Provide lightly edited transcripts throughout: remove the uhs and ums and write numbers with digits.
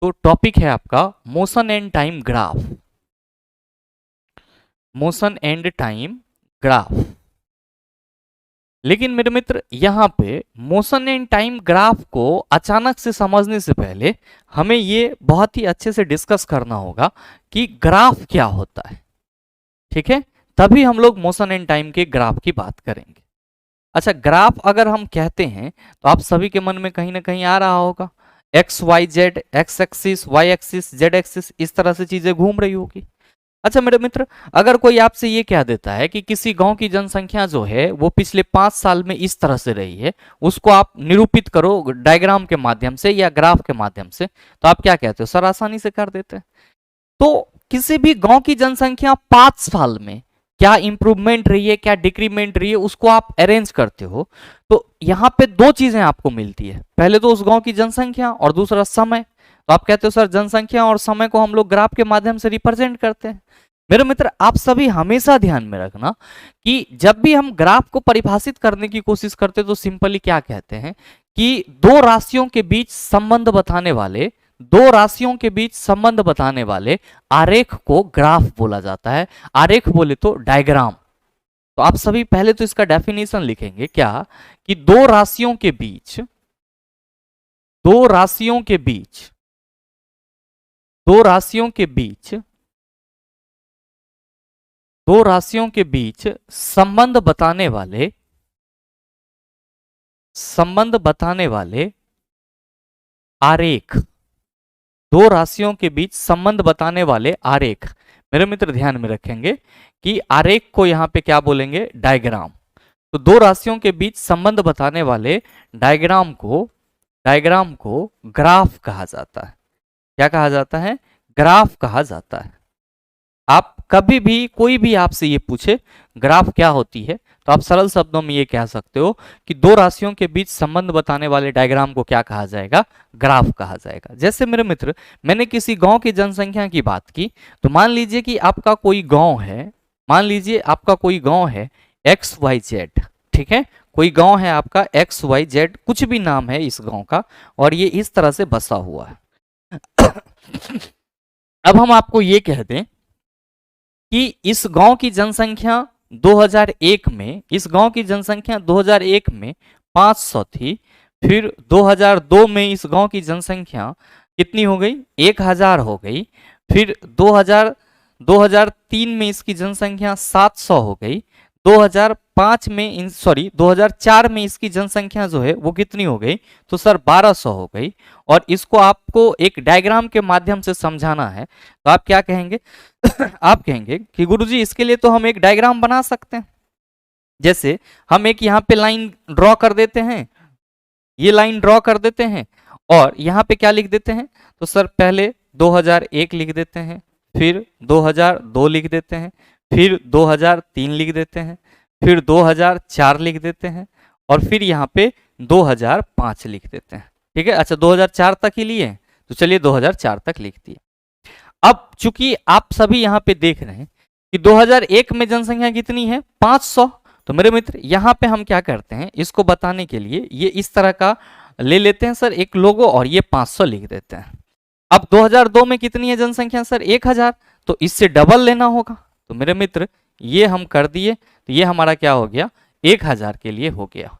तो टॉपिक है आपका motion and time graph. Motion and time graph. लेकिन मेरे मित्र यहाँ पे मोशन एंड टाइम ग्राफ को अचानक से समझने से पहले हमें ये बहुत ही अच्छे से डिस्कस करना होगा कि ग्राफ क्या होता है। ठीक है, तभी हम लोग मोशन एंड टाइम के ग्राफ की बात करेंगे। अच्छा, ग्राफ अगर हम कहते हैं तो आप सभी के मन में कहीं ना कहीं आ रहा होगा X Y Z, X axis, Y axis, Z axis, इस तरह से चीजें घूम रही होगी। अच्छा मेरे मित्र, अगर कोई आपसे ये कह देता है कि किसी गांव की जनसंख्या जो है वो पिछले 5 साल में इस तरह से रही है, उसको आप निरूपित करो डायग्राम के माध्यम से या ग्राफ के माध्यम से, तो आप क्या कहते हो? सर आसानी से कर देते हैं। तो किसी भी गांव की जनसंख्या 5 साल में क्या इंप्रूवमेंट रही है, क्या डिक्रीमेंट रही है, उसको आप अरेंज करते हो तो यहाँ पे दो चीजें आपको मिलती है। पहले तो उस गांव की जनसंख्या और दूसरा समय। तो आप कहते हो सर जनसंख्या और समय को हम लोग ग्राफ के माध्यम से रिप्रेजेंट करते हैं। मेरे मित्र, आप सभी हमेशा ध्यान में रखना कि जब भी हम ग्राफ को परिभाषित करने की कोशिश करते तो सिंपली क्या कहते हैं कि दो राशियों के बीच संबंध बताने वाले, दो राशियों के बीच संबंध बताने वाले आरेख को ग्राफ बोला जाता है। आरेख बोले तो डायग्राम। तो आप सभी पहले तो इसका डेफिनेशन लिखेंगे क्या कि दो राशियों के बीच, दो राशियों के बीच, दो राशियों के बीच, दो राशियों के बीच संबंध बताने वाले, संबंध बताने वाले आरेख, दो राशियों के बीच संबंध बताने वाले आरेख। मेरे मित्र ध्यान में रखेंगे कि आरेख को यहां पे क्या बोलेंगे? डायग्राम। तो दो राशियों के बीच संबंध बताने वाले डायग्राम को ग्राफ कहा जाता है। क्या कहा जाता है? ग्राफ कहा जाता है। आप कभी भी कोई भी आपसे ये पूछे ग्राफ क्या होती है तो आप सरल शब्दों में ये कह सकते हो कि दो राशियों के बीच संबंध बताने वाले डायग्राम को क्या कहा जाएगा? ग्राफ कहा जाएगा। जैसे मेरे मित्र, मैंने किसी गांव की जनसंख्या की बात की, तो मान लीजिए कि आपका कोई गांव है, मान लीजिए आपका कोई गांव है एक्स वाई जेड। ठीक है, कोई गांव है आपका एक्स वाई जेड, कुछ भी नाम है इस गांव का, और ये इस तरह से बसा हुआ है। अब हम आपको ये कह दें कि इस गांव की जनसंख्या 2001 में, इस गांव की जनसंख्या 2001 में 500 थी, फिर 2002 में इस गांव की जनसंख्या कितनी हो गई? 1000 हो गई, फिर 2003 में इसकी जनसंख्या 700 हो गई, 2005 में 2004 में इसकी जनसंख्या जो है वो कितनी हो गई? तो सर 1200 हो गई। और इसको आपको एक डायग्राम के माध्यम से समझाना है तो आप क्या कहेंगे? आप कहेंगे कि गुरुजी इसके लिए तो हम एक डायग्राम बना सकते हैं। जैसे हम एक यहाँ पे लाइन ड्रॉ कर देते हैं, ये लाइन ड्रॉ कर देते हैं और यहाँ पे क्या लिख देते हैं? तो सर पहले 2001 लिख देते हैं, फिर 2002 लिख देते हैं, फिर 2003 लिख देते हैं, फिर 2004 लिख देते हैं और फिर यहाँ पे 2005 लिख देते हैं। ठीक है, अच्छा 2004 तक ही लिए, तो चलिए 2004 तक लिख दिए। अब चूंकि आप सभी यहाँ पे देख रहे हैं कि 2001 में जनसंख्या कितनी है? 500। तो मेरे मित्र यहाँ पे हम क्या करते हैं, इसको बताने के लिए ये इस तरह का ले लेते हैं सर एक लोगो और ये 500 लिख देते हैं। अब 2002 में कितनी है जनसंख्या? सर 1000, तो इससे डबल लेना होगा। तो मेरे मित्र ये हम कर दिए, तो ये हमारा क्या हो गया? 1000 के लिए हो गया।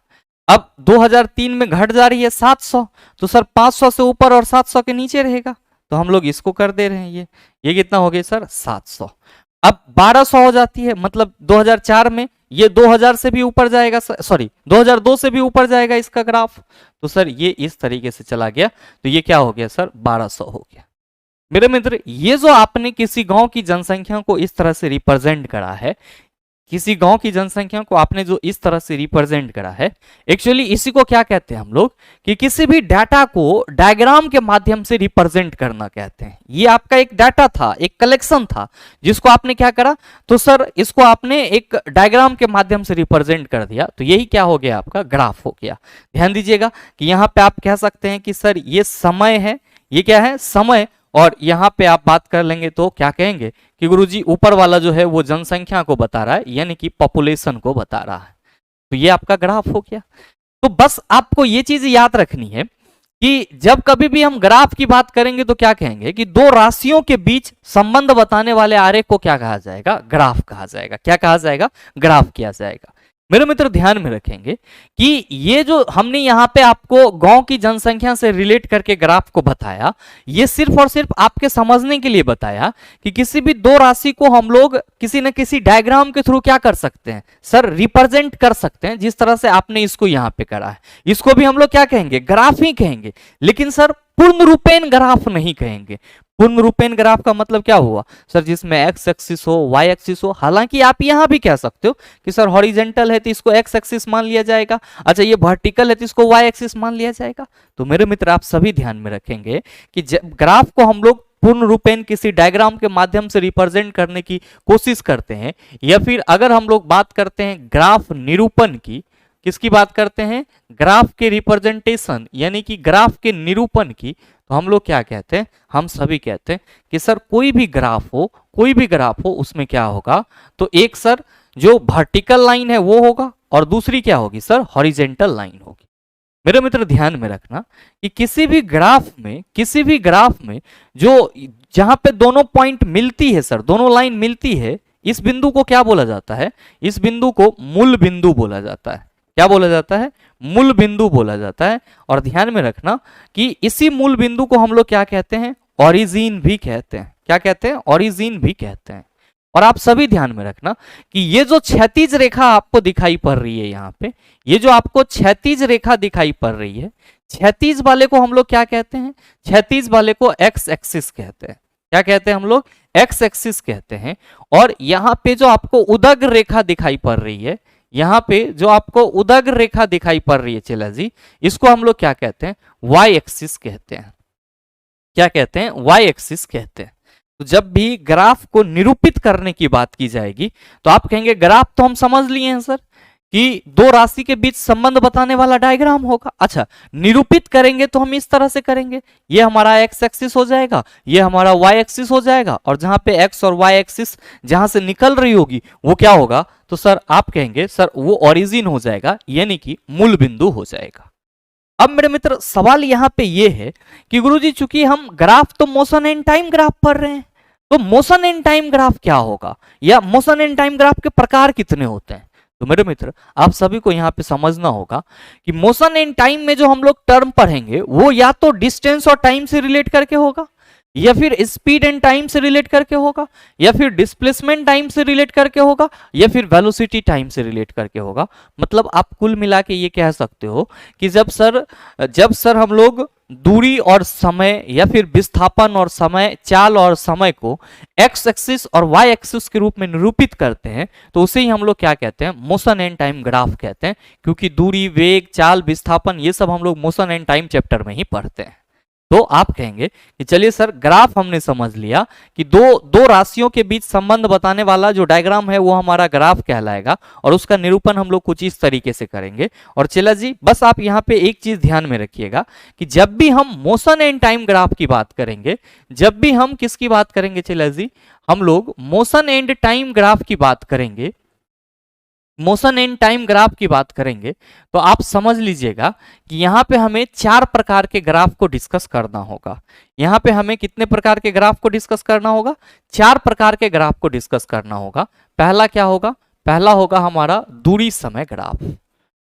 अब 2003 में घट जा रही है 700, तो सर 500 से ऊपर और 700 के नीचे रहेगा, तो हम लोग इसको कर दे रहे हैं। ये कितना हो गया सर? 700। अब 1200 हो जाती है, मतलब 2004 में ये 2000 से भी ऊपर जाएगा, सॉरी 2002 से भी ऊपर जाएगा इसका ग्राफ। तो सर ये इस तरीके से चला गया, तो ये क्या हो गया सर? 1200 हो गया। मेरे मित्र ये जो आपने किसी गांव की जनसंख्या को इस तरह से रिप्रेजेंट करा है, किसी गांव की जनसंख्या को आपने जो इस तरह से रिप्रेजेंट करा है, एक्चुअली इसी को क्या कहते हैं हम लोग कि किसी भी डाटा को डायग्राम के माध्यम से रिप्रेजेंट करना कहते हैं। ये आपका एक डाटा था, एक कलेक्शन था, जिसको आपने क्या करा? तो सर इसको आपने एक डायग्राम के माध्यम से रिप्रेजेंट कर दिया, तो यही क्या हो गया? आपका ग्राफ हो गया। ध्यान दीजिएगा कि यहाँ पे आप कह सकते हैं कि सर ये समय है, ये क्या है? समय। और यहाँ पे आप बात कर लेंगे तो क्या कहेंगे कि गुरुजी ऊपर वाला जो है वो जनसंख्या को बता रहा है, यानी कि पॉपुलेशन को बता रहा है। तो ये आपका ग्राफ हो गया। तो बस आपको ये चीज याद रखनी है कि जब कभी भी हम ग्राफ की बात करेंगे तो क्या कहेंगे कि दो राशियों के बीच संबंध बताने वाले आरेख को क्या कहा जाएगा, ग्राफ कहा जाएगा। क्या कहा जाएगा, ग्राफ किया जाएगा। मेरे मित्र ध्यान में रखेंगे कि ये जो हमने यहाँ पे आपको गांव की जनसंख्या से रिलेट करके ग्राफ को बताया, ये सिर्फ और सिर्फ आपके समझने के लिए बताया कि किसी भी दो राशि को हम लोग किसी न किसी डायग्राम के थ्रू क्या कर सकते हैं सर, रिप्रेजेंट कर सकते हैं। जिस तरह से आपने इसको यहाँ पे करा है, इसको भी हम लोग क्या कहेंगे, ग्राफ ही कहेंगे। लेकिन सर पूर्ण रूपेण ग्राफ नहीं कहेंगे। पूर्ण रूपेण ग्राफ का मतलब क्या हुआ सर, जिसमें एक्स एक्सिस हो, वाई एक्सिस हो। हालांकि आप यहां भी कह सकते हो कि सर हॉरिजेंटल है तो इसको एक्स एक्सिस मान लिया जाएगा, अच्छा ये वर्टिकल है तो इसको वाई एक्सिस मान लिया जाएगा। तो मेरे मित्र आप सभी ध्यान में रखेंगे कि ग्राफ को हम लोग पूर्ण रूपेण किसी डायग्राम के माध्यम से रिप्रेजेंट करने की कोशिश करते हैं, या फिर अगर हम लोग बात करते हैं ग्राफ निरूपण की, किसकी बात करते हैं, ग्राफ के रिप्रेजेंटेशन यानी कि ग्राफ के निरूपण की, तो हम लोग क्या कहते हैं, हम सभी कहते हैं कि सर कोई भी ग्राफ हो, कोई भी ग्राफ हो उसमें क्या होगा, तो एक सर जो वर्टिकल लाइन है वो होगा और दूसरी क्या होगी सर, हॉरिजेंटल लाइन होगी। मेरे मित्र ध्यान में रखना कि किसी भी ग्राफ में, किसी भी ग्राफ में जो जहां पे दोनों पॉइंट मिलती है सर, दोनों लाइन मिलती है, इस बिंदु को क्या बोला जाता है, इस बिंदु को मूल बिंदु बोला जाता है। क्या बोला जाता है, मूल बिंदु बोला जाता है। और ध्यान में रखना कि इसी मूल बिंदु को हम लोग क्या कहते हैं, ओरिजिन भी कहते हैं। क्या कहते हैं, ओरिजिन भी कहते हैं। और आप सभी ध्यान में रखना कि ये जो क्षैतिज रेखा आपको दिखाई पड़ रही है यहाँ पे, ये जो आपको क्षैतिज रेखा दिखाई पड़ रही है, क्षैतिज वाले को हम लोग क्या कहते हैं, क्षैतिज वाले को एक्स एक्सिस कहते हैं। क्या कहते हैं हम लोग, एक्स एक्सिस कहते हैं। और यहाँ पे जो आपको उदग्र रेखा दिखाई पड़ रही है, यहाँ पे जो आपको उदग्र रेखा दिखाई पड़ रही है चेला जी, इसको हम लोग क्या कहते हैं, वाई एक्सिस कहते हैं। क्या कहते हैं, वाई एक्सिस कहते हैं। तो जब भी ग्राफ को निरूपित करने की बात की जाएगी तो आप कहेंगे ग्राफ तो हम समझ लिए हैं सर कि दो राशि के बीच संबंध बताने वाला डायग्राम होगा। अच्छा, निरूपित करेंगे तो हम इस तरह से करेंगे, ये हमारा एक्स एक्सिस हो जाएगा, ये हमारा वाई एक्सिस हो जाएगा, और जहां पे एक्स और वाई एक्सिस जहां से निकल रही होगी वो क्या होगा, तो सर आप कहेंगे सर वो ओरिजिन हो जाएगा, यानी कि मूल बिंदु हो जाएगा। अब मेरे मित्र सवाल यहां पे ये है कि गुरुजी चूंकि हम ग्राफ तो मोशन एंड टाइम ग्राफ पढ़ रहे हैं, तो मोशन एंड टाइम ग्राफ क्या होगा, या मोशन एंड टाइम ग्राफ के प्रकार कितने होते हैं। तो मेरे मित्र आप सभी को यहाँ पे समझना होगा कि मोशन एंड टाइम में जो हम लोग टर्म पढ़ेंगे वो या तो डिस्टेंस और टाइम से रिलेट करके होगा, या फिर स्पीड एंड टाइम से रिलेट करके होगा, या फिर डिस्प्लेसमेंट टाइम से रिलेट करके होगा, या फिर वेलोसिटी टाइम से रिलेट करके होगा। मतलब आप कुल मिला के ये कह सकते हो कि जब सर हम लोग दूरी और समय या फिर विस्थापन और समय, चाल और समय को एक्स एक्सिस और वाई एक्सिस के रूप में निरूपित करते हैं तो उसे ही हम लोग क्या कहते हैं, मोशन एंड टाइम ग्राफ कहते हैं। क्योंकि दूरी, वेग, चाल, विस्थापन ये सब हम लोग मोशन एंड टाइम चैप्टर में ही पढ़ते हैं। तो आप कहेंगे कि चलिए सर ग्राफ हमने समझ लिया कि दो राशियों के बीच संबंध बताने वाला जो डायग्राम है वो हमारा ग्राफ कहलाएगा, और उसका निरूपण हम लोग कुछ इस तरीके से करेंगे। और चला जी बस आप यहाँ पे एक चीज ध्यान में रखिएगा कि जब भी हम मोशन एंड टाइम ग्राफ की बात करेंगे, जब भी हम किसकी बात करेंगे चला जी, हम लोग मोशन एंड टाइम ग्राफ की बात करेंगे, मोशन एंड टाइम ग्राफ की बात करेंगे, तो आप समझ लीजिएगा कि यहाँ पे हमें 4 प्रकार के ग्राफ को डिस्कस करना होगा। यहाँ पे हमें कितने प्रकार के ग्राफ को डिस्कस करना होगा, 4 प्रकार के ग्राफ को डिस्कस करना होगा। पहला क्या होगा, पहला होगा हमारा दूरी समय ग्राफ।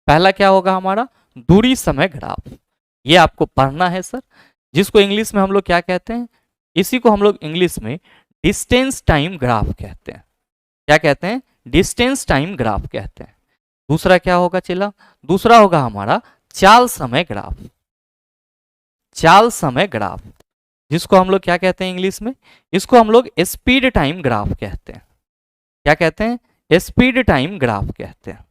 पहला क्या होगा हमारा, दूरी समय ग्राफ। ये आपको पढ़ना है सर, जिसको इंग्लिश में हम लोग क्या कहते हैं, इसी को हम लोग इंग्लिश में डिस्टेंस टाइम ग्राफ कहते हैं। क्या कहते हैं, डिस्टेंस टाइम ग्राफ कहते हैं। दूसरा क्या होगा चला, दूसरा होगा हमारा चाल समय ग्राफ। चाल समय ग्राफ, जिसको हम लोग क्या कहते हैं इंग्लिश में, इसको हम लोग स्पीड टाइम ग्राफ कहते हैं। क्या कहते हैं, स्पीड टाइम ग्राफ कहते हैं।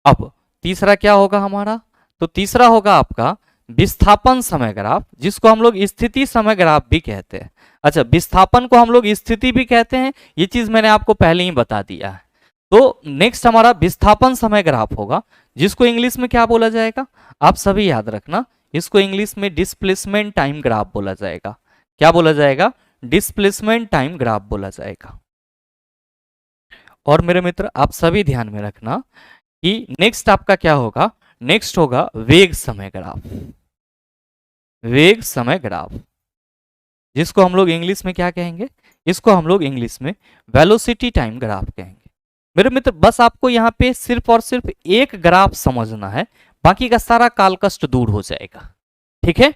अब तीसरा क्या होगा हमारा, तो तीसरा होगा आपका विस्थापन समय ग्राफ, जिसको हम लोग स्थिति समय ग्राफ भी कहते हैं। अच्छा, विस्थापन को हम लोग स्थिति भी कहते हैं, ये चीज मैंने आपको पहले ही बता दिया है। तो नेक्स्ट हमारा विस्थापन समय ग्राफ होगा, जिसको इंग्लिश में क्या बोला जाएगा, आप सभी याद रखना, इसको इंग्लिश में डिस्प्लेसमेंट टाइम ग्राफ बोला जाएगा। क्या बोला जाएगा, डिस्प्लेसमेंट टाइम ग्राफ बोला जाएगा। और मेरे मित्र आप सभी ध्यान में रखना कि नेक्स्ट आपका क्या होगा, नेक्स्ट होगा वेग समय ग्राफ। वेग समय ग्राफ, जिसको हम लोग इंग्लिश में क्या कहेंगे, इसको हम लोग इंग्लिश में वेलोसिटी टाइम ग्राफ कहेंगे। मेरे मित्र बस आपको यहाँ पे सिर्फ और सिर्फ एक ग्राफ समझना है, बाकी का सारा काल कष्ट दूर हो जाएगा। ठीक है,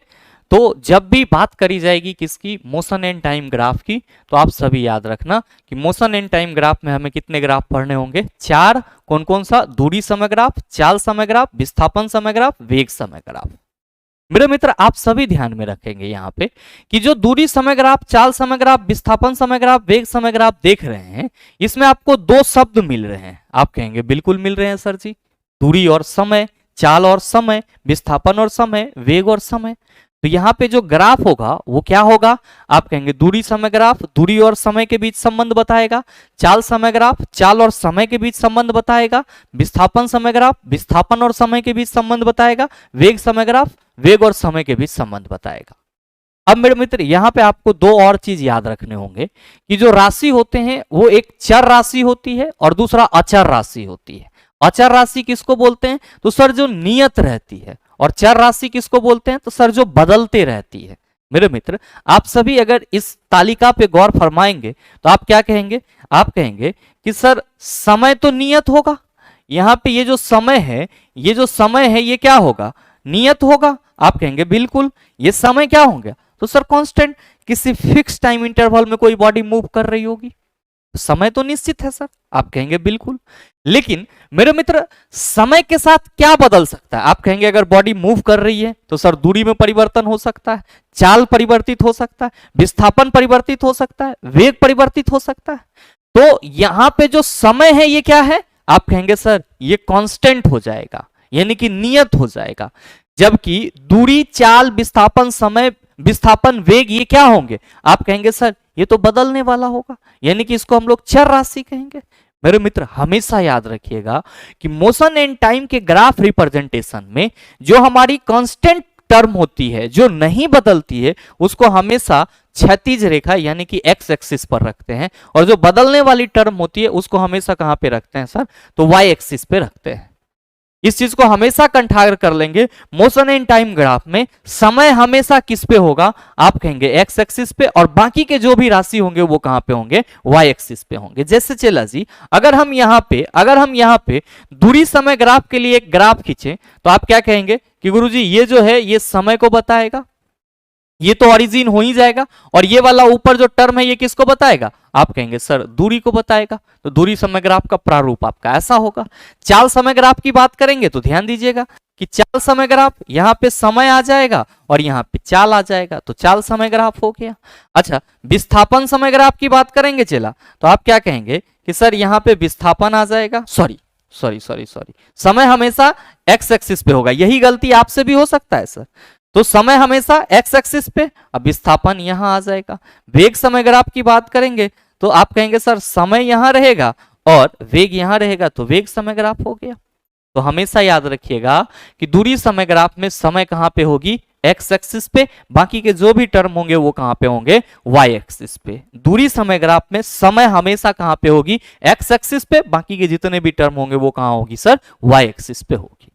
तो जब भी बात करी जाएगी किसकी, मोशन एंड टाइम ग्राफ की, तो आप सभी याद रखना कि मोशन एंड टाइम ग्राफ में हमें कितने ग्राफ पढ़ने होंगे, 4। कौन कौन सा, दूरी समय ग्राफ, चाल समय ग्राफ, विस्थापन समय ग्राफ, वेग समय ग्राफ। मेरे मित्र आप सभी ध्यान में रखेंगे यहाँ पे कि जो दूरी समय ग्राफ, चाल समय ग्राफ, विस्थापन समय ग्राफ, वेग समय ग्राफ देख रहे हैं, इसमें आपको 2 शब्द मिल रहे हैं। आप कहेंगे बिल्कुल मिल रहे हैं सर जी, दूरी और समय, चाल और समय, विस्थापन और समय, वेग और समय। तो यहाँ पे जो ग्राफ होगा वो क्या होगा, आप कहेंगे दूरी समय ग्राफ दूरी और समय के बीच संबंध बताएगा, चाल समय ग्राफ चाल और समय के बीच संबंध बताएगा, विस्थापन समय ग्राफ विस्थापन और समय के बीच संबंध बताएगा, वेग समय ग्राफ वेग और समय के बीच संबंध बताएगा। अब मेरे मित्र यहाँ पे आपको 2 और चीज याद रखने होंगे कि जो राशि होते हैं वो एक चर राशि होती है और दूसरा अचर राशि होती है। अचर राशि किसको बोलते हैं, तो सर जो नियत रहती है, और चर राशि किसको बोलते हैं, तो सर जो बदलते रहती है। मेरे मित्र आप सभी अगर इस तालिका पे गौर फरमाएंगे तो आप क्या कहेंगे, आप कहेंगे कि सर समय तो नियत होगा, यहाँ पे ये जो समय है, ये जो समय है ये क्या होगा, नियत होगा। आप कहेंगे बिल्कुल, ये समय क्या होंगे, तो सर कांस्टेंट, किसी फिक्स टाइम इंटरवल में कोई बॉडी मूव कर रही होगी, समय तो निश्चित है सर। आप कहेंगे बिल्कुल, लेकिन मेरे मित्र समय के साथ क्या बदल सकता है, आप कहेंगे अगर बॉडी मूव कर रही है तो सर दूरी में परिवर्तन हो सकता है, चाल परिवर्तित हो सकता है, विस्थापन परिवर्तित हो सकता है, वेग परिवर्तित हो सकता है। तो यहां पे जो समय है ये क्या है, आप कहेंगे सर ये कांस्टेंट हो जाएगा, यानी कि नियत हो जाएगा, जबकि दूरी चाल विस्थापन समय विस्थापन वेग ये क्या होंगे, आप कहेंगे सर ये तो बदलने वाला होगा, यानी कि इसको हम लोग चर राशि कहेंगे। मेरे मित्र हमेशा याद रखिएगा कि मोशन एंड टाइम के ग्राफ रिप्रेजेंटेशन में जो हमारी कांस्टेंट टर्म होती है, जो नहीं बदलती है, उसको हमेशा क्षैतिज रेखा यानी कि एक्स एक्सिस पर रखते हैं, और जो बदलने वाली टर्म होती है उसको हमेशा कहां पे रखते हैं सर, तो वाई एक्सिस पे रखते हैं। इस चीज को हमेशा कंठाग्र कर लेंगे, मोशन एंड टाइम ग्राफ में समय हमेशा किस पे होगा, आप कहेंगे एक्स एक्सिस पे, और बाकी के जो भी राशि होंगे वो कहां पे होंगे, वाई एक्सिस पे होंगे। जैसे चला जी, अगर हम यहाँ पे दूरी समय ग्राफ के लिए एक ग्राफ खींचे तो आप क्या कहेंगे कि गुरुजी ये जो है ये समय को बताएगा, ये तो ओरिजिन हो ही जाएगा, और ये वाला ऊपर जो टर्म है ये किसको बताएगा, आप कहेंगे सर दूरी को बताएगा। तो दूरी समय ग्राफ का प्रारूप आपका ऐसा होगा। चाल समय ग्राफ की बात करेंगे तो ध्यान दीजिएगा कि चाल समय ग्राफ यहाँ पे समय आ जाएगा और यहाँ पे चाल आ जाएगा, तो चाल समय ग्राफ हो गया। अच्छा, विस्थापन समय ग्राफ की बात करेंगे चला, तो आप क्या कहेंगे कि सर यहाँ पे विस्थापन आ जाएगा, सॉरी समय हमेशा एक्स एक्सिस पे होगा, यही गलती आपसे भी हो सकता है सर। तो समय हमेशा एक्स एक्सिस पे, अब विस्थापन यहां आ जाएगा। वेग समय ग्राफ की बात करेंगे तो आप कहेंगे सर समय यहां रहेगा और वेग यहां रहेगा, तो वेग समय ग्राफ हो गया। तो हमेशा याद रखिएगा कि दूरी समय ग्राफ में समय कहां पे होगी, एक्स एक्सिस पे, बाकी के जो भी टर्म होंगे वो कहां पे होंगे, वाई एक्सिस पे। दूरी समय ग्राफ में समय हमेशा कहां पे होगी, एक्स एक्सिस पे, बाकी के जितने भी टर्म होंगे वो कहां होगी सर, वाई एक्सिस पे होगी।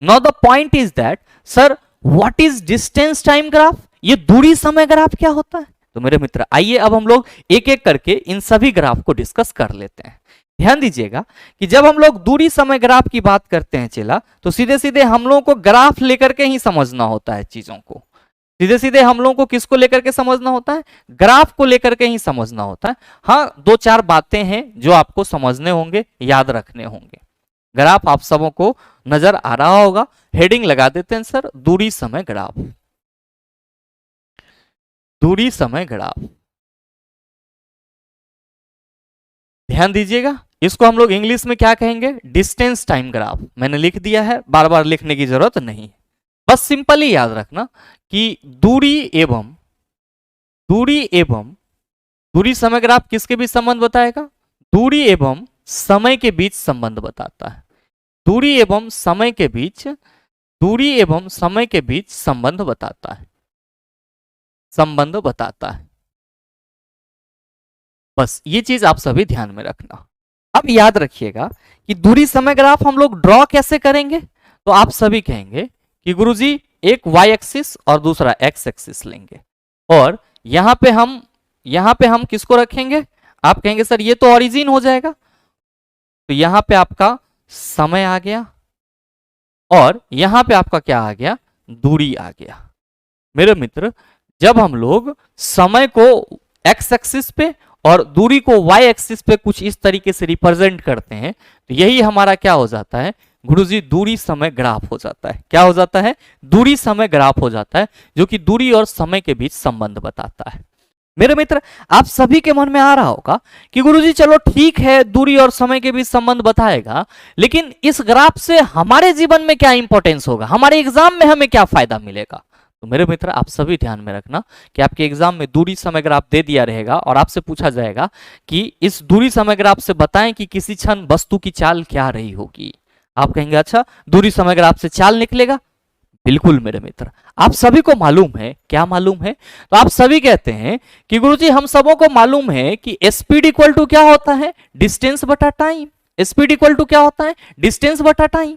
Now the point is that sir what is distance time graph, ये दूरी समय ग्राफ क्या होता है। तो मेरे मित्र आइए अब हम लोग एक एक करके इन सभी ग्राफ को डिस्कस कर लेते हैं। ध्यान दीजिएगा कि जब हम लोग दूरी समय ग्राफ की बात करते हैं चला, तो सीधे सीधे हम लोगों को ग्राफ लेकर के ही समझना होता है चीजों को। सीधे सीधे हम लोगों को किसको लेकर के समझना होता है, ग्राफ को लेकर के ही समझना होता है। हाँ, 2-4 बातें हैं जो आपको समझने होंगे, याद रखने होंगे। ग्राफ आप सबों को नजर आ रहा होगा, हेडिंग लगा देते हैं सर, दूरी समय ग्राफ। दूरी समय ग्राफ, ध्यान दीजिएगा, इसको हम लोग इंग्लिश में क्या कहेंगे, डिस्टेंस टाइम ग्राफ। मैंने लिख दिया है, बार बार लिखने की जरूरत नहीं है, बस सिंपल ही याद रखना कि दूरी एवं दूरी समय ग्राफ किसके बीच संबंध बताएगा, दूरी एवं समय के बीच संबंध बताता है। दूरी एवं समय के बीच संबंध बताता है। बस ये चीज आप सभी ध्यान में रखना। अब याद रखिएगा कि दूरी समय ग्राफ हम लोग ड्रॉ कैसे करेंगे, तो आप सभी कहेंगे कि गुरुजी एक वाई एक्सिस और दूसरा एक्स एक्सिस लेंगे, और यहां पे हम किसको रखेंगे? आप कहेंगे सर ये तो ओरिजिन हो जाएगा, तो यहां पे आपका समय आ गया और यहां पे आपका क्या आ गया? दूरी आ गया। मेरे मित्र, जब हम लोग समय को एक्स एक्सिस पे और दूरी को वाई एक्सिस पे कुछ इस तरीके से रिप्रेजेंट करते हैं, तो यही हमारा क्या हो जाता है गुरुजी? दूरी समय ग्राफ हो जाता है। क्या हो जाता है? दूरी समय ग्राफ हो जाता है, जो कि दूरी और समय के बीच संबंध बताता है। मेरे मित्र, आप सभी के मन में आ रहा होगा कि गुरुजी चलो ठीक है, दूरी और समय के बीच संबंध बताएगा, लेकिन इस ग्राफ से हमारे जीवन में क्या इंपॉर्टेंस होगा, हमारे एग्जाम में हमें क्या फायदा मिलेगा? तो मेरे मित्र, आप सभी ध्यान में रखना कि आपके एग्जाम में दूरी समय ग्राफ दे दिया रहेगा और आपसे पूछा जाएगा कि इस दूरी समय ग्राफ से बताएं कि किसी क्षण वस्तु की चाल क्या रही होगी। आप कहेंगे अच्छा दूरी समय ग्राफ से चाल निकलेगा? बिल्कुल मेरे मित्र, आप सभी को मालूम है। क्या मालूम है? तो आप सभी कहते हैं कि गुरुजी हम सबों को मालूम है कि स्पीड इक्वल टू क्या होता है? डिस्टेंस बटा टाइम। स्पीड इक्वल टू क्या होता है? डिस्टेंस बटा टाइम।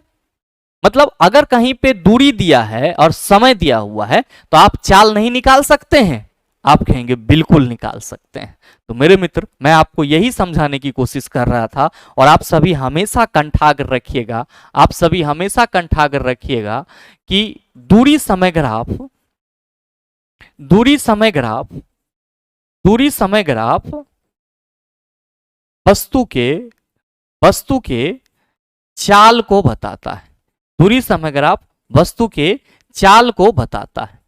मतलब अगर कहीं पे दूरी दिया है और समय दिया हुआ है तो आप चाल नहीं निकाल सकते हैं? आप कहेंगे बिल्कुल निकाल सकते हैं। तो मेरे मित्र, मैं आपको यही समझाने की कोशिश कर रहा था, और आप सभी हमेशा कंठाग्र रखिएगा, आप सभी हमेशा कंठाग्र रखिएगा कि दूरी समय ग्राफ, दूरी समय ग्राफ, दूरी समय ग्राफ वस्तु के चाल को बताता है। दूरी समय ग्राफ वस्तु के चाल को बताता है,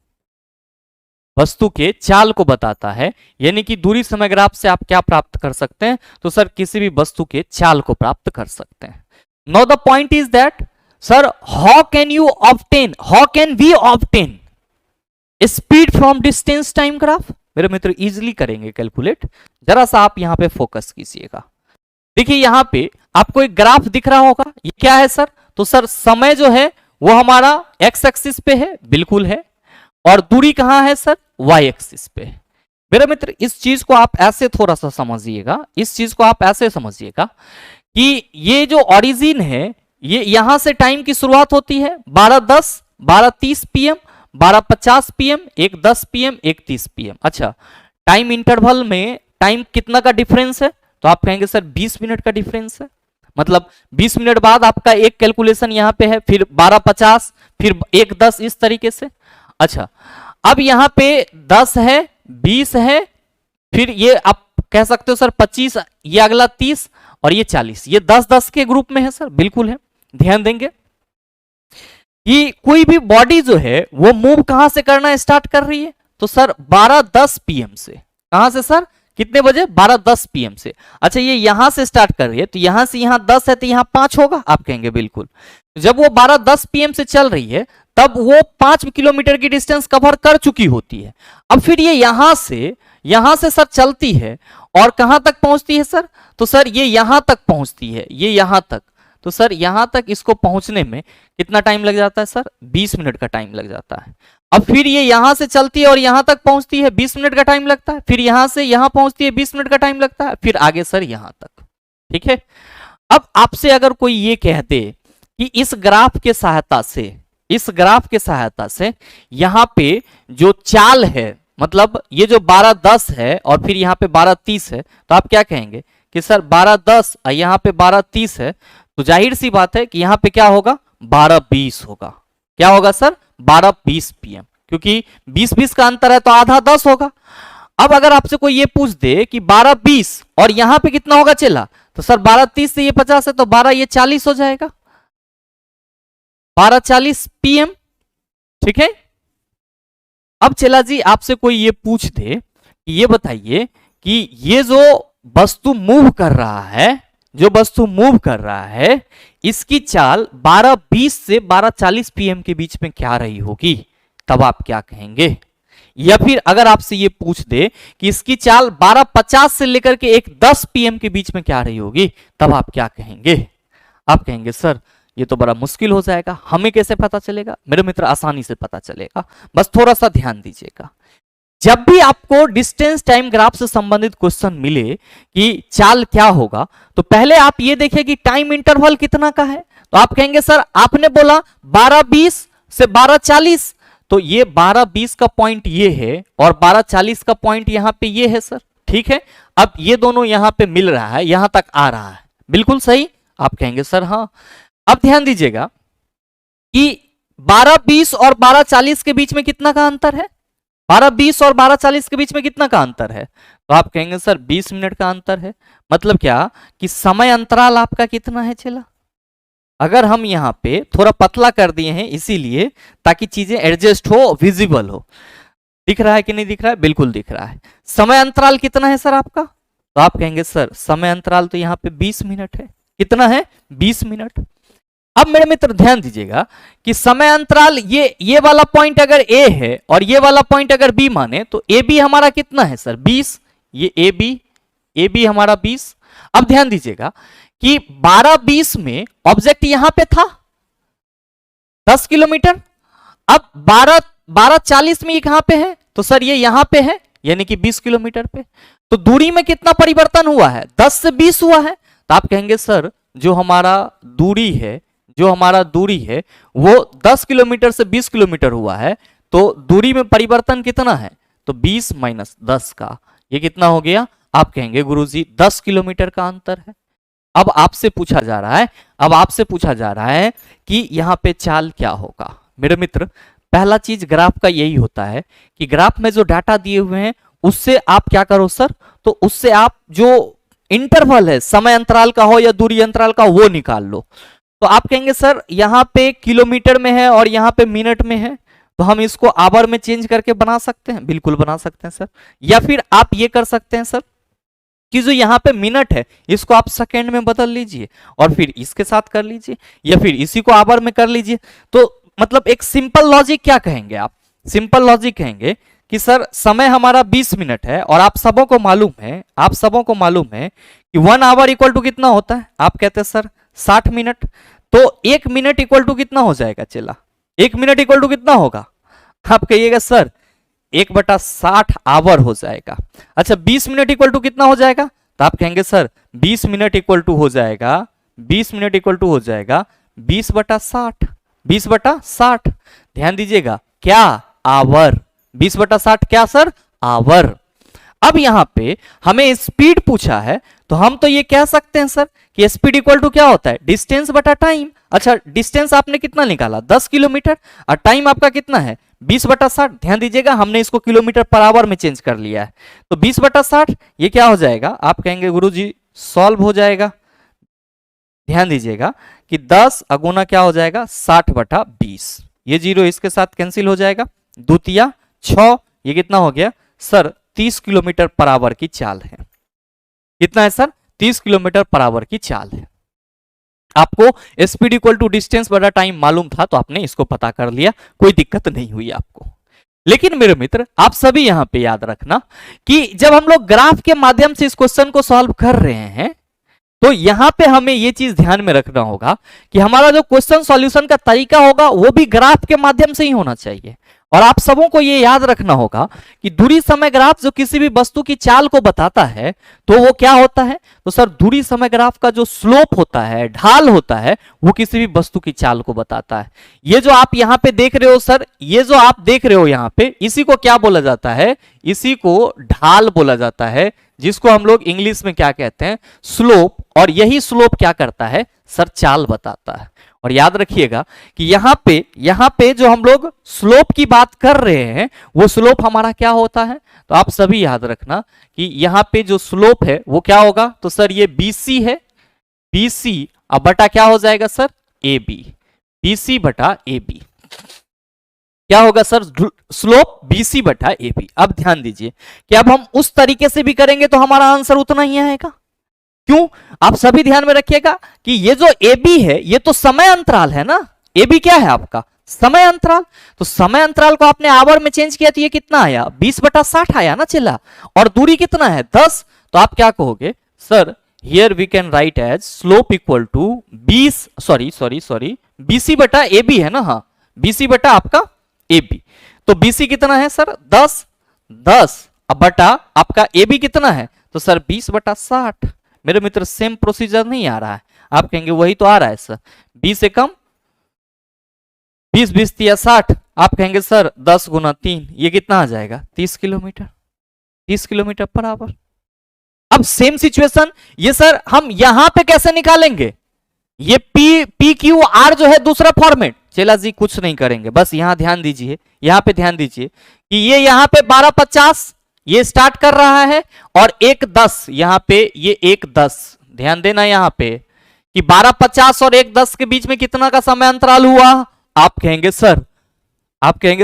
वस्तु के चाल को बताता है। यानी कि दूरी समय ग्राफ से आप क्या प्राप्त कर सकते हैं? तो सर किसी भी वस्तु के चाल को प्राप्त कर सकते हैं। Now the point is that sir how can we obtain speed from distance time graph? मेरे मित्र इजीली करेंगे कैलकुलेट, जरा सा आप यहां पे फोकस कीजिएगा। देखिए यहां पे आपको एक ग्राफ दिख रहा होगा, ये क्या है सर? तो सर समय जो है वो हमारा एक्स एक्सिस पे है, बिल्कुल है, और दूरी कहां है सर? वाई एक्सिस पे। मेरे मित्र इस चीज को आप ऐसे थोड़ा सा समझिएगा, इस चीज को आप ऐसे समझिएगा कि ये जो ओरिजिन है, ये यहां से टाइम की शुरुआत होती है 12:10, 12:30 पीएम, 12:50 पीएम, 1:10 पीएम, 1:30 पीएम। अच्छा, टाइम इंटरवल में टाइम कितना का डिफरेंस है? तो आप कहेंगे सर 20 मिनट का डिफरेंस है। मतलब 20 मिनट बाद आपका एक कैलकुलेशन यहां पे है, फिर 12:50, फिर 1:10, इस तरीके से। अच्छा, अब यहां पे 10 है, 20 है, फिर ये आप कह सकते हो सर 25, ये अगला 30 और ये 40, ये 10-10 के ग्रुप में है सर, बिल्कुल है। ध्यान देंगे कि कोई भी बॉडी जो है वो मूव कहां से करना स्टार्ट कर रही है? तो सर 12:10 पीएम से। कहां से सर? कितने बजे? 12:10 पीएम से। अच्छा, ये यहां से स्टार्ट कर रही है, तो यहां से यहां 10 है तो यहां 5 होगा। आप कहेंगे बिल्कुल। जब वो 12:10 पीएम से चल रही है तब वो 5 किलोमीटर की डिस्टेंस कवर कर चुकी होती है। अब फिर ये यहां से सर चलती है और कहां तक पहुंचती है सर? तो सर ये यहां तक पहुंचती है, ये यहां तक। तो सर यहां तक इसको पहुंचने में कितना टाइम लग जाता है सर? 20 मिनट का टाइम लग जाता है। अब फिर ये यहां से चलती है और यहां तक पहुंचती है, 20 मिनट का टाइम लगता है। फिर यहां से यहां पहुंचती है, 20 मिनट का टाइम लगता है। फिर आगे सर यहां तक। ठीक है। अब आपसे अगर कोई ये कह दे कि इस ग्राफ के सहायता से यहां पे जो चाल है, मतलब ये जो 12:10 है और फिर यहां पे 12:30 है, तो आप क्या कहेंगे कि सर 12:10 और यहां पे 12:30 है, तो जाहिर सी बात है कि यहां पे क्या होगा? 12:20 होगा। क्या होगा सर? 12:20 पीएम, क्योंकि 20-20 का अंतर है तो आधा 10 होगा। अब अगर आपसे कोई ये पूछ दे कि 12:20 और यहां पे कितना होगा चला, तो सर 12:30 से ये 50 है तो 12 ये 40 हो जाएगा, 12:40 पीएम। ठीक है। अब चला जी आपसे कोई ये पूछ दे कि ये बताइए कि ये जो वस्तु मूव कर रहा है, इसकी चाल 12:20 से 12:40 पीएम के बीच में क्या रही होगी? तब आप क्या कहेंगे? या फिर अगर आपसे ये पूछ दे कि इसकी चाल 12:50 से लेकर के 1:10 पीएम के बीच में क्या रही होगी, तब आप क्या कहेंगे? आप कहेंगे सर ये तो बड़ा मुश्किल हो जाएगा, हमें कैसे पता चलेगा? मेरे मित्र आसानी से पता चलेगा, बस थोड़ा सा ध्यान दीजिएगा। जब भी आपको डिस्टेंस टाइम ग्राफ से संबंधित क्वेश्चन मिले कि चाल क्या होगा, तो पहले आप ये देखिए कि टाइम इंटरवल कितना का है। तो आप कहेंगे सर आपने बोला 12:20 से 12:40, तो ये 12-20 का पॉइंट ये है और 12-40 का पॉइंट यहां पे ये है सर, ठीक है। अब ये दोनों यहां पे मिल रहा है, यहां तक आ रहा है, बिल्कुल सही। आप कहेंगे सर हाँ। अब ध्यान दीजिएगा कि 12-20 और 12-40 के बीच में कितना का अंतर है, 12-20 और 12-40 के बीच में कितना का अंतर है, तो आप कहेंगे सर 20 मिनट का अंतर है। मतलब क्या कि समय अंतराल आपका कितना है चला। अगर हम यहां पे थोड़ा पतला कर दिए हैं इसीलिए ताकि चीजें एडजस्ट हो, विजिबल हो। दिख रहा है कि नहीं दिख रहा है, बिल्कुल दिख रहा है। समय अंतराल कितना है सर आपका, तो आप कहेंगे सर समय अंतराल तो यहां पे 20 मिनट है। कितना है, 20 मिनट। अब मेरे मित्र ध्यान दीजिएगा कि समय अंतराल ये वाला पॉइंट अगर ए है और ये वाला पॉइंट अगर बी माने तो ए बी हमारा कितना है सर, 20। ये ए बी हमारा 20। अब ध्यान दीजिएगा कि 12-20 में ऑब्जेक्ट यहां पे था 10 किलोमीटर। अब 12-40 में ये कहां पे है, तो सर ये यहां पे है, यानी कि 20 किलोमीटर पे। तो दूरी में कितना परिवर्तन हुआ है, 10 से 20 हुआ है। तो आप कहेंगे सर जो हमारा दूरी है, जो हमारा दूरी है वो 10 किलोमीटर से 20 किलोमीटर हुआ है, तो दूरी में परिवर्तन कितना है, तो 20 माइनस 10 का ये कितना हो गया। आप कहेंगे गुरुजी 10 किलोमीटर का अंतर है। अब आपसे पूछा जा रहा है, अब आपसे पूछा जा रहा है कि यहां पे चाल क्या होगा। मेरे मित्र पहला चीज ग्राफ का यही होता है कि ग्राफ में जो डाटा दिए हुए हैं उससे आप क्या करो सर, तो उससे आप जो इंटरवल है समय अंतराल का हो या दूरी अंतराल का वो निकाल लो। तो आप कहेंगे सर यहां पे किलोमीटर में है और यहां पे मिनट में है, तो हम इसको आवर में चेंज करके बना सकते हैं, बिल्कुल बना सकते हैं सर। या फिर आप ये कर सकते हैं सर कि जो यहां पे मिनट है इसको आप सेकेंड में बदल लीजिए और फिर इसके साथ कर लीजिए, या फिर इसी को आवर में कर लीजिए। तो मतलब एक सिंपल लॉजिक क्या कहेंगे आप, सिंपल लॉजिक कहेंगे कि सर समय हमारा 20 मिनट है और आप सबों को मालूम है, आप सबों को मालूम है कि 1 आवर इक्वल टू कितना होता है, आप कहते हैं सर 60 मिनट। तो 1 मिनट इक्वल टू कितना हो जाएगा चला, 1 मिनट इक्वल टू कितना होगा, आप कहिएगा सर 1/60 आवर हो जाएगा। अच्छा 20 मिनट इक्वल टू कितना हो जाएगा, तो आप कहेंगे सर 20 मिनट इक्वल टू हो जाएगा, 20 मिनट इक्वल टू हो जाएगा 20/60, 20/60। ध्यान दीजिएगा क्या, आवर, 20/60 क्या सर, आवर। अब यहां पे हमें स्पीड पूछा है, तो हम तो ये कह सकते हैं सर कि स्पीड इक्वल टू क्या होता है, डिस्टेंस बटा टाइम। अच्छा डिस्टेंस आपने कितना निकाला, 10 किलोमीटर, और टाइम आपका कितना है 20/60। ध्यान दीजिएगा हमने इसको किलोमीटर पर आवर में चेंज कर लिया है, तो 20/60 ये क्या हो जाएगा, आप कहेंगे गुरुजी सॉल्व हो जाएगा। ध्यान दीजिएगा कि 10 अगुना क्या हो जाएगा 60/20, ये जीरो इसके साथ कैंसिल हो जाएगा, द्वितीया 6, ये कितना हो गया सर 30 किलोमीटर पर आवर की चाल है। कितना है सर, 30 किलोमीटर पर आवर की चाल है। आपको स्पीड इक्वल टू डिस्टेंस बटा टाइम मालूम था तो आपने इसको पता कर लिया, कोई दिक्कत नहीं हुई आपको। लेकिन मेरे मित्र आप सभी यहां पे याद रखना कि जब हम लोग ग्राफ के माध्यम से इस क्वेश्चन को सॉल्व कर रहे हैं तो यहां पे हमें ये चीज ध्यान में रखना होगा कि हमारा जो क्वेश्चन सॉल्यूशन का तरीका होगा वो भी ग्राफ के माध्यम से ही होना चाहिए। और आप सबों को ये याद रखना होगा कि दूरी समय ग्राफ जो किसी भी वस्तु की चाल को बताता है तो वो क्या होता है, तो सर दूरी समय ग्राफ का जो स्लोप होता है, ढाल होता है, वो किसी भी वस्तु की चाल को बताता है। ये जो आप यहां पे देख रहे हो सर, ये जो आप देख रहे हो यहां पे, इसी को क्या बोला जाता है, इसी को ढाल बोला जाता है, जिसको हम लोग इंग्लिश में क्या कहते हैं, स्लोप। और यही स्लोप क्या करता है सर, चाल बताता है। और याद रखिएगा कि यहां पे जो हम लोग स्लोप की बात कर रहे हैं वो स्लोप हमारा क्या होता है, तो आप सभी याद रखना कि यहां पे जो स्लोप है वो क्या होगा, तो सर ये BC है, BC अब बटा क्या हो जाएगा सर AB, BC बटा AB क्या होगा सर, स्लोप BC बटा AB। अब ध्यान दीजिए कि अब हम उस तरीके से भी करेंगे तो हमारा आंसर उतना ही आएगा। क्यों, आप सभी ध्यान में रखिएगा कि ये जो AB है ये तो समय अंतराल है ना, AB क्या है आपका समय अंतराल। तो समय अंतराल को आपने आवर में चेंज किया तो ये कितना आया 20/60 आया ना चिल्ला, और दूरी कितना है 10। तो आप क्या कहोगे sir, here we can write as slope equal to 20 sorry BC बटा AB है ना, हाँ BC बटा आपका AB। तो BC कितना है सर 10 अब बटा आपका AB कितना है, तो सर 20/60। मेरे मित्र सेम प्रोसीजर नहीं आ रहा है, आप कहेंगे वही तो आ रहा है सर, 20 से कम 20 20 या 60, आप कहेंगे सर 10 गुना 3, ये कितना आ जाएगा 30 किलोमीटर, 30 किलोमीटर पर आवर। अब सेम सिचुएशन ये सर हम यहां पे कैसे निकालेंगे, ये पी क्यू आर जो है दूसरा फॉर्मेट। चला जी कुछ नहीं करेंगे, बस यहां ध्यान दीजिए, यहां पे ध्यान दीजिए कि ये यहां पे 12:50 ये स्टार्ट कर रहा है और 1:10 यहां पे, ये 1:10 ध्यान देना यहां पे कि 12:50 और 1:10 के बीच में कितना का समय अंतराल हुआ, आप कहेंगे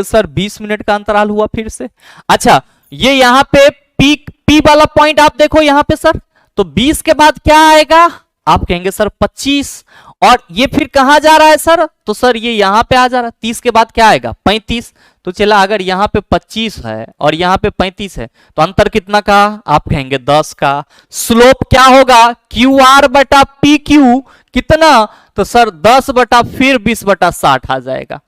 सर 20 मिनट का अंतराल हुआ फिर से। अच्छा ये यहां पे पी वाला पॉइंट आप देखो यहां पे सर, तो 20 के बाद क्या आएगा, आप कहेंगे सर 25, और ये फिर कहां जा रहा है सर, तो सर ये यहां पे आ जा रहा है, 30 के बाद क्या आएगा 35। तो चला अगर यहां पे 25 है और यहां पे 35 है तो अंतर कितना का, आप कहेंगे 10 का। स्लोप क्या होगा, क्यू आर बटा पी क्यू कितना, तो सर 10 बटा फिर 20/60 आ जाएगा।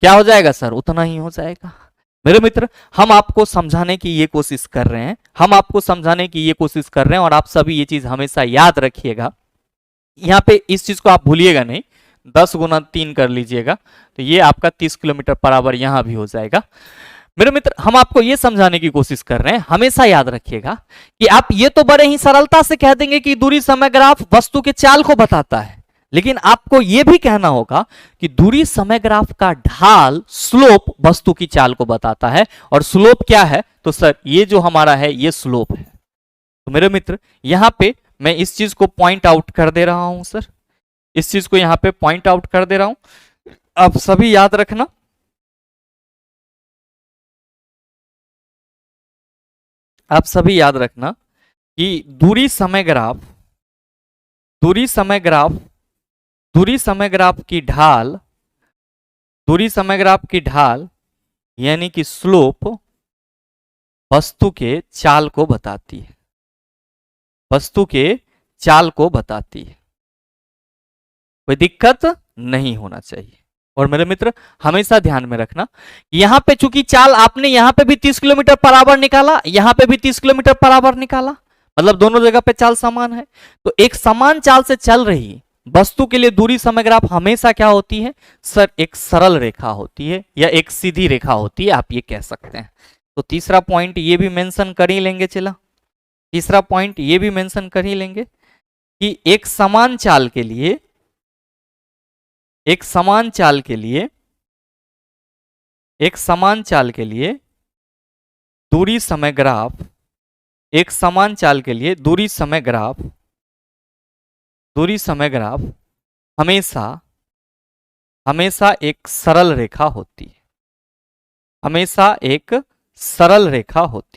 क्या हो जाएगा सर, उतना ही हो जाएगा। मेरे मित्र हम आपको समझाने की ये कोशिश कर रहे हैं, और आप सभी ये चीज हमेशा याद रखिएगा। यहां पे इस चीज को आप भूलिएगा नहीं, 10 गुना 3 कर लीजिएगा तो ये आपका 30 किलोमीटर पर आवर यहां भी हो जाएगा। मेरे मित्र हम आपको ये समझाने की कोशिश कर रहे हैं, हमेशा याद रखिएगा कि आप ये तो बड़े ही सरलता से कह देंगे कि दूरी समय ग्राफ वस्तु के चाल को बताता है, लेकिन आपको यह भी कहना होगा कि दूरी समय ग्राफ का ढाल स्लोप वस्तु की चाल को बताता है। और स्लोप क्या है, तो सर ये जो हमारा है ये स्लोप है। तो मेरे मित्र यहां पे मैं इस चीज को पॉइंट आउट कर दे रहा हूं सर, इस चीज को यहां पे पॉइंट आउट कर दे रहा हूं, आप सभी याद रखना। आप सभी याद रखना कि दूरी समय ग्राफ की ढाल यानी कि स्लोप वस्तु के चाल को बताती है, कोई दिक्कत नहीं होना चाहिए। और मेरे मित्र हमेशा ध्यान में रखना यहां पे चूंकि चाल आपने यहां पे भी 30 किलोमीटर पर आवर निकाला, यहां पे भी 30 किलोमीटर पर आवर निकाला, मतलब दोनों जगह पे चाल समान है, तो एक समान चाल से चल रही वस्तु के लिए दूरी समय ग्राफ हमेशा क्या होती है सर, एक सरल रेखा होती है या एक सीधी रेखा होती है, आप ये कह सकते हैं। तो तीसरा पॉइंट ये भी मेंशन कर ही लेंगे, चला तीसरा पॉइंट ये भी मेंशन कर ही लेंगे कि एक समान चाल के लिए दूरी समय ग्राफ हमेशा एक सरल रेखा होती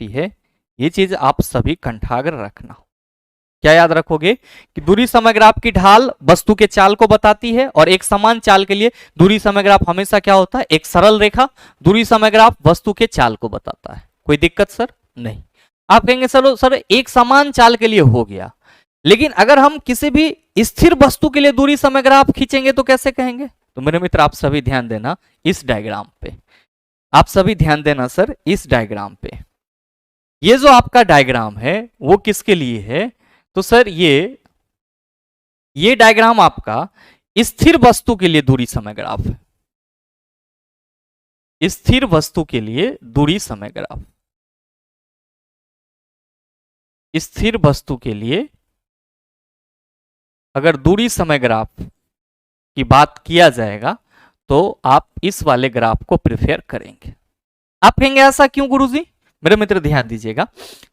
है, ये चीज आप सभी कंठाग्र रखना। क्या याद रखोगे कि दूरी समय ग्राफ की ढाल वस्तु के चाल को बताती है, और एक समान चाल के लिए दूरी समय ग्राफ हमेशा क्या होता है, एक सरल रेखा दूरी समय ग्राफ वस्तु के चाल को बताता है। कोई दिक्कत सर नहीं। आप कहेंगे सर एक समान चाल के लिए हो गया, लेकिन अगर हम किसी भी स्थिर वस्तु के लिए दूरी समय ग्राफ खींचेंगे तो कैसे कहेंगे। तो मेरे मित्र आप सभी ध्यान देना इस डायग्राम पे, सर इस डायग्राम पे। ये जो आपका डायग्राम है वो किसके लिए है, तो सर ये डायग्राम आपका स्थिर वस्तु के लिए दूरी समय ग्राफ है, स्थिर वस्तु के लिए दूरी समय ग्राफ, स्थिर वस्तु के लिए अगर दूरी समय ग्राफ की बात किया जाएगा तो आप इस वाले ग्राफ को प्रेफर करेंगे। आप कहेंगे ऐसा क्यों गुरुजी। मेरे मित्र ध्यान दीजिएगा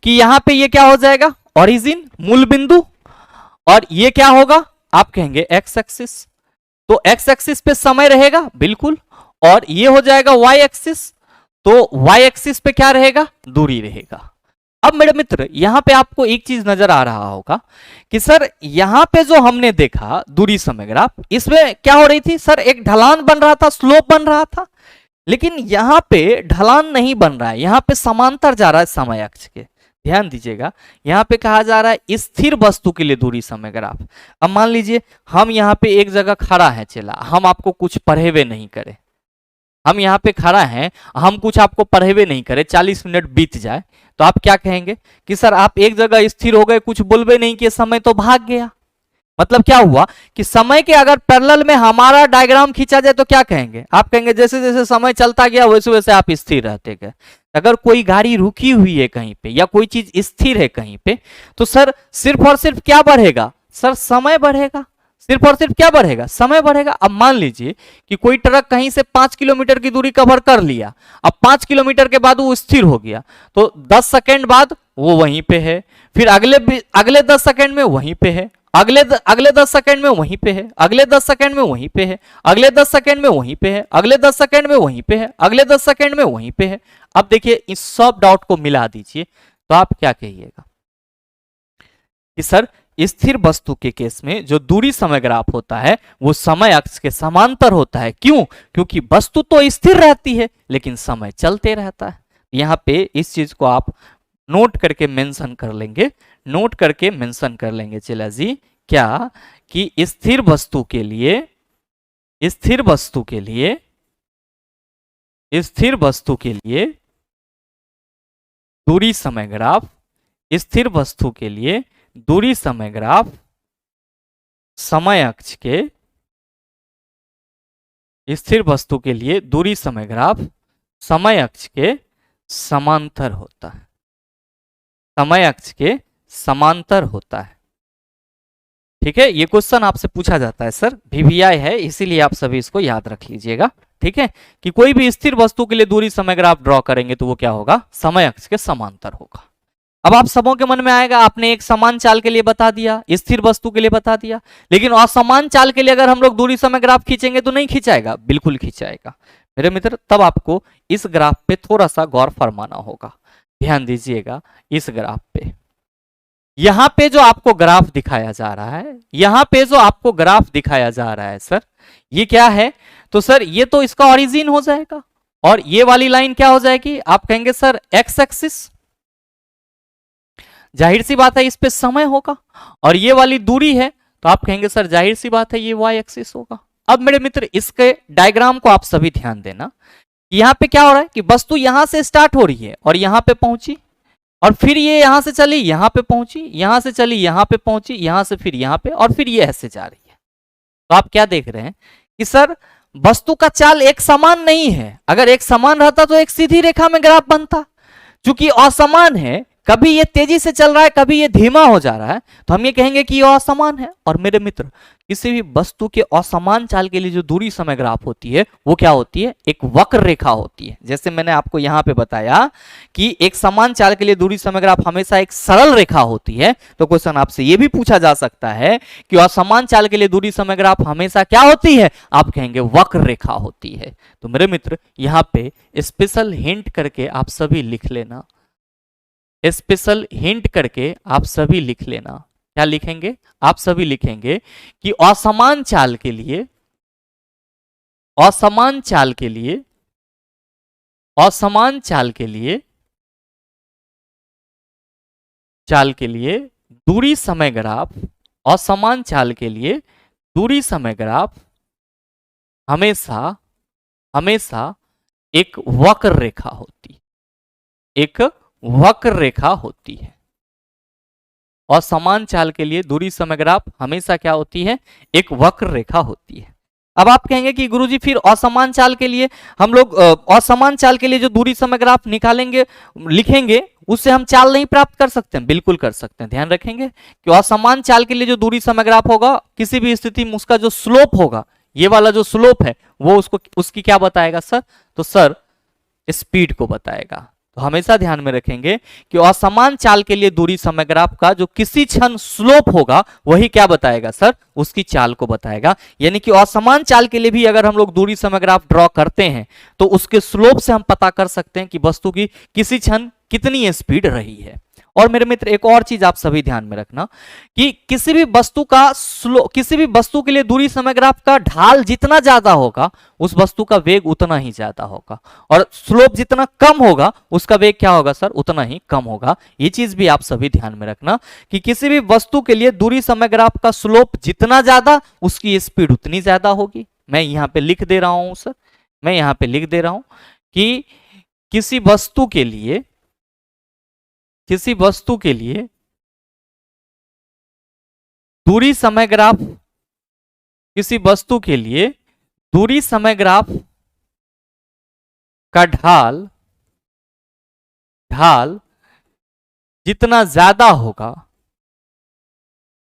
कि यहां पे ये क्या हो जाएगा, ओरिजिन मूल बिंदु, और ये क्या होगा, आप कहेंगे एक्स एक्सिस, तो एक्स एक्सिस पे समय रहेगा बिल्कुल, और ये हो जाएगा वाई एक्सिस, तो वाई एक्सिस पे क्या रहेगा, दूरी रहेगा। अब मेरे मित्र यहां पे आपको एक चीज नजर आ रहा होगा कि सर यहां पे जो हमने देखा दूरी समय ग्राफ, इसमें क्या हो रही थी सर, एक ढलान बन रहा था, स्लोप बन रहा था, लेकिन यहां पे ढलान नहीं बन रहा है, यहां पे समांतर जा रहा है समय अक्ष के। ध्यान दीजिएगा यहां पे कहा जा रहा है स्थिर वस्तु के लिए दूरी समय ग्राफ। अब मान लीजिए हम यहां पे एक जगह खड़ा है, चला हम आपको कुछ पढ़े हुए नहीं करे, हम यहाँ पे खड़ा हैं, हम कुछ आपको पढ़े हुए नहीं करे, 40 मिनट बीत जाए तो आप क्या कहेंगे कि सर आप एक जगह स्थिर हो गए, कुछ बोलबे नहीं किए, समय तो भाग गया। मतलब क्या हुआ कि समय के अगर पैरेलल में हमारा डायग्राम खींचा जाए तो क्या कहेंगे, आप कहेंगे जैसे जैसे समय चलता गया वैसे वैसे आप स्थिर रहते गए। अगर कोई गाड़ी रुकी हुई है कहीं पे या कोई चीज स्थिर है कहीं पे, तो सर सिर्फ और सिर्फ क्या बढ़ेगा, सर समय बढ़ेगा। सिर्फ और सिर्फ क्या बढ़ेगा, समय बढ़ेगा। अब मान लीजिए कि कोई ट्रक कहीं से 5 किलोमीटर की दूरी कवर कर लिया, अब 5 किलोमीटर के बाद वो स्थिर हो गया, तो 10 सेकेंड बाद वो वहीं पे है, फिर अगले 10 सेकेंड में वहीं पे है, अगले 10 सेकेंड में वहीं पे है, अगले 10 सेकेंड में वहीं पे है, अगले 10 सेकेंड में वहीं पे है, अगले 10 सेकेंड में वहीं पे है, अगले 10 सेकेंड में वहीं पे है। अब देखिए इस सब डॉट को मिला दीजिए तो आप क्या कहिएगा कि सर स्थिर वस्तु के केस में जो दूरी समय ग्राफ होता है वो समय अक्ष के समांतर होता है। क्यों? क्योंकि वस्तु तो स्थिर रहती है लेकिन समय चलते रहता है। यहां पे इस चीज को आप नोट करके मेंशन कर लेंगे, नोट करके मेंशन कर लेंगे चला जी, क्या कि स्थिर वस्तु के लिए स्थिर वस्तु के लिए स्थिर वस्तु के लिए दूरी समय ग्राफ, स्थिर वस्तु के लिए दूरी समय ग्राफ समय अक्ष के, स्थिर वस्तु के लिए दूरी समय ग्राफ समय अक्ष के समांतर होता है, समय अक्ष के समांतर होता है। ठीक है, ये क्वेश्चन आपसे पूछा जाता है सर, वीवीआई है इसीलिए आप सभी इसको याद रख लीजिएगा। ठीक है, कि कोई भी स्थिर वस्तु के लिए दूरी समय ग्राफ ड्रॉ करेंगे तो वो क्या होगा, समय अक्ष के समांतर होगा। अब आप सबों के मन में आएगा, आपने एक समान चाल के लिए बता दिया, स्थिर वस्तु के लिए बता दिया, लेकिन असमान चाल के लिए अगर हम लोग दूरी समय ग्राफ खींचेंगे तो नहीं खींचाएगा, बिल्कुल खींचाएगा मेरे मित्र। तब आपको इस ग्राफ पे थोड़ा सा गौर फरमाना होगा, ध्यान दीजिएगा इस ग्राफ पे। यहां पे जो आपको ग्राफ दिखाया जा रहा है, यहां पे जो आपको ग्राफ दिखाया जा रहा है सर, ये क्या है, तो सर ये तो इसका ओरिजिन हो जाएगा और ये वाली लाइन क्या हो जाएगी, आप कहेंगे सर एक्स एक्सिस, जाहिर सी बात है इस पे समय होगा, और ये वाली दूरी है तो आप कहेंगे सर जाहिर सी बात है ये वाई एक्सिस होगा। अब मेरे मित्र इसके डायग्राम को आप सभी ध्यान देना, यहां पे क्या हो रहा है कि वस्तु यहां से स्टार्ट हो रही है और यहां पे पहुंची, और फिर ये यहां से चली यहां पे पहुंची, यहां से चली यहां पे पहुंची, यहां से फिर यहां पे, और फिर ये ऐसे जा रही है। तो आप क्या देख रहे हैं कि सर वस्तु का चाल एक समान नहीं है, अगर एक समान रहता तो एक सीधी रेखा में ग्राफ बनता, चूंकि असमान है, कभी ये तेजी से चल रहा है कभी ये धीमा हो जा रहा है, तो हम ये कहेंगे कि ये असमान है। और मेरे मित्र किसी भी वस्तु के असमान चाल के लिए जो दूरी समय ग्राफ होती है वो क्या होती है, एक वक्र रेखा होती है। जैसे मैंने आपको यहां पे बताया कि एक समान चाल के लिए दूरी समय ग्राफ हमेशा एक सरल रेखा होती है, तो क्वेश्चन आपसे ये भी पूछा जा सकता है कि असमान चाल के लिए दूरी समय ग्राफ हमेशा क्या होती है, आप कहेंगे वक्र रेखा होती है। तो मेरे मित्र यहां पे स्पेशल हिंट करके आप सभी लिख लेना, स्पेशल हिंट करके आप सभी लिख लेना, क्या लिखेंगे, आप सभी लिखेंगे कि असमान चाल के लिए, असमान चाल के लिए, असमान चाल के लिए, चाल के लिए दूरी समय ग्राफ, असमान चाल के लिए दूरी समय ग्राफ हमेशा हमेशा एक वक्र रेखा होती, एक वक्र रेखा होती है। और समान चाल के लिए दूरी समय ग्राफ हमेशा क्या होती है, एक वक्र रेखा होती है। अब आप कहेंगे कि गुरुजी फिर असमान चाल के लिए हम लोग असमान चाल के लिए जो दूरी समय ग्राफ निकालेंगे लिखेंगे उससे हम चाल नहीं प्राप्त कर सकते हैं, बिल्कुल कर सकते हैं। ध्यान रखेंगे कि असमान चाल के लिए जो दूरी समय ग्राफ होगा किसी भी स्थिति में उसका जो स्लोप होगा, ये वाला जो स्लोप है वो उसको उसकी क्या बताएगा सर, तो सर स्पीड को बताएगा। तो हमेशा ध्यान में रखेंगे कि असमान चाल के लिए दूरी समय ग्राफ का जो किसी क्षण स्लोप होगा वही क्या बताएगा सर, उसकी चाल को बताएगा। यानी कि असमान चाल के लिए भी अगर हम लोग दूरी समय ग्राफ ड्रॉ करते हैं तो उसके स्लोप से हम पता कर सकते हैं कि वस्तु की किसी क्षण कितनी स्पीड रही है। और मेरे मित्र एक और चीज आप सभी ध्यान में रखना कि किसी भी वस्तु का किसी भी वस्तु के लिए दूरी समय ग्राफ का ढाल जितना ज्यादा होगा उस वस्तु का वेग उतना ही ज्यादा होगा, और स्लोप जितना कम होगा उसका वेग क्या होगा सर, उतना ही कम होगा। ये चीज भी आप सभी ध्यान में रखना कि किसी भी वस्तु के लिए दूरी समय ग्राफ का स्लोप जितना ज्यादा उसकी स्पीड उतनी ज्यादा होगी। मैं यहां पे लिख दे रहा हूं सर, मैं यहां पे लिख दे रहा हूं कि किसी वस्तु के लिए, किसी वस्तु के लिए दूरी समय ग्राफ, किसी वस्तु के लिए दूरी समय ग्राफ का ढाल जितना ज्यादा होगा,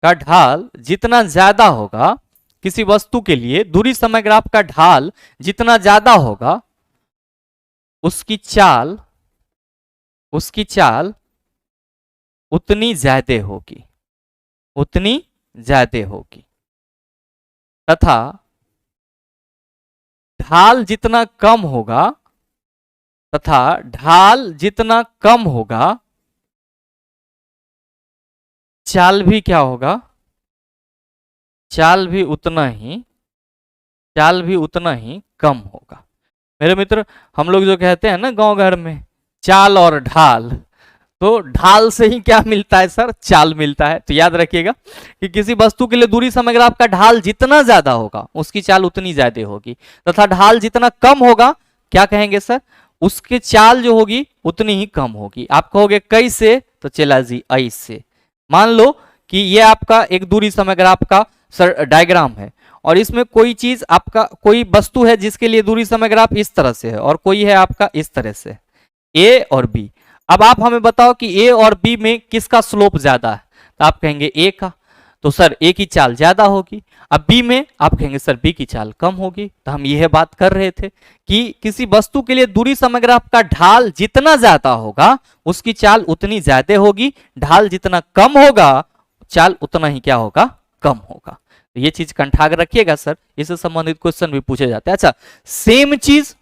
का ढाल जितना ज्यादा होगा, किसी वस्तु के लिए दूरी समय ग्राफ का ढाल जितना ज्यादा होगा, उसकी चाल उतनी ज्यादा होगी, तथा ढाल जितना कम होगा, चाल भी क्या होगा, चाल भी उतना ही कम होगा। मेरे मित्र, हम लोग जो कहते हैं ना गांव घर में चाल और ढाल, तो ढाल से ही क्या मिलता है सर, चाल मिलता है। तो याद रखिएगा कि किसी वस्तु के लिए दूरी समय ग्राफ का ढाल जितना ज्यादा होगा, उसकी चाल उतनी ज्यादा होगी, तथा ढाल जितना कम होगा, क्या कहेंगे सर, उसकी चाल जो होगी उतनी ही कम होगी। आप कहोगे कैसे, तो चला जी ऐसे। मान लो कि ये आपका एक दूरी समय ग्राफ का सर डायग्राम है, और इसमें कोई चीज आपका, कोई वस्तु है जिसके लिए दूरी समय ग्राफ इस तरह से है, और कोई है आपका इस तरह से, ए और बी। अब आप हमें बताओ कि ए और बी में किसका स्लोप ज्यादा है, तो आप कहेंगे ए का, तो सर ए की चाल ज्यादा होगी। अब बी में आप कहेंगे सर बी की चाल कम होगी। तो हम यह बात कर रहे थे कि किसी वस्तु के लिए दूरी समय ग्राफ का ढाल जितना ज्यादा होगा, उसकी चाल उतनी ज्यादा होगी, ढाल जितना कम होगा, चाल उतना ही क्या होगा, कम होगा। तो ये चीज कंठाग रखिएगा सर, इससे संबंधित क्वेश्चन भी पूछे जाते हैं। अच्छा, सेम चीज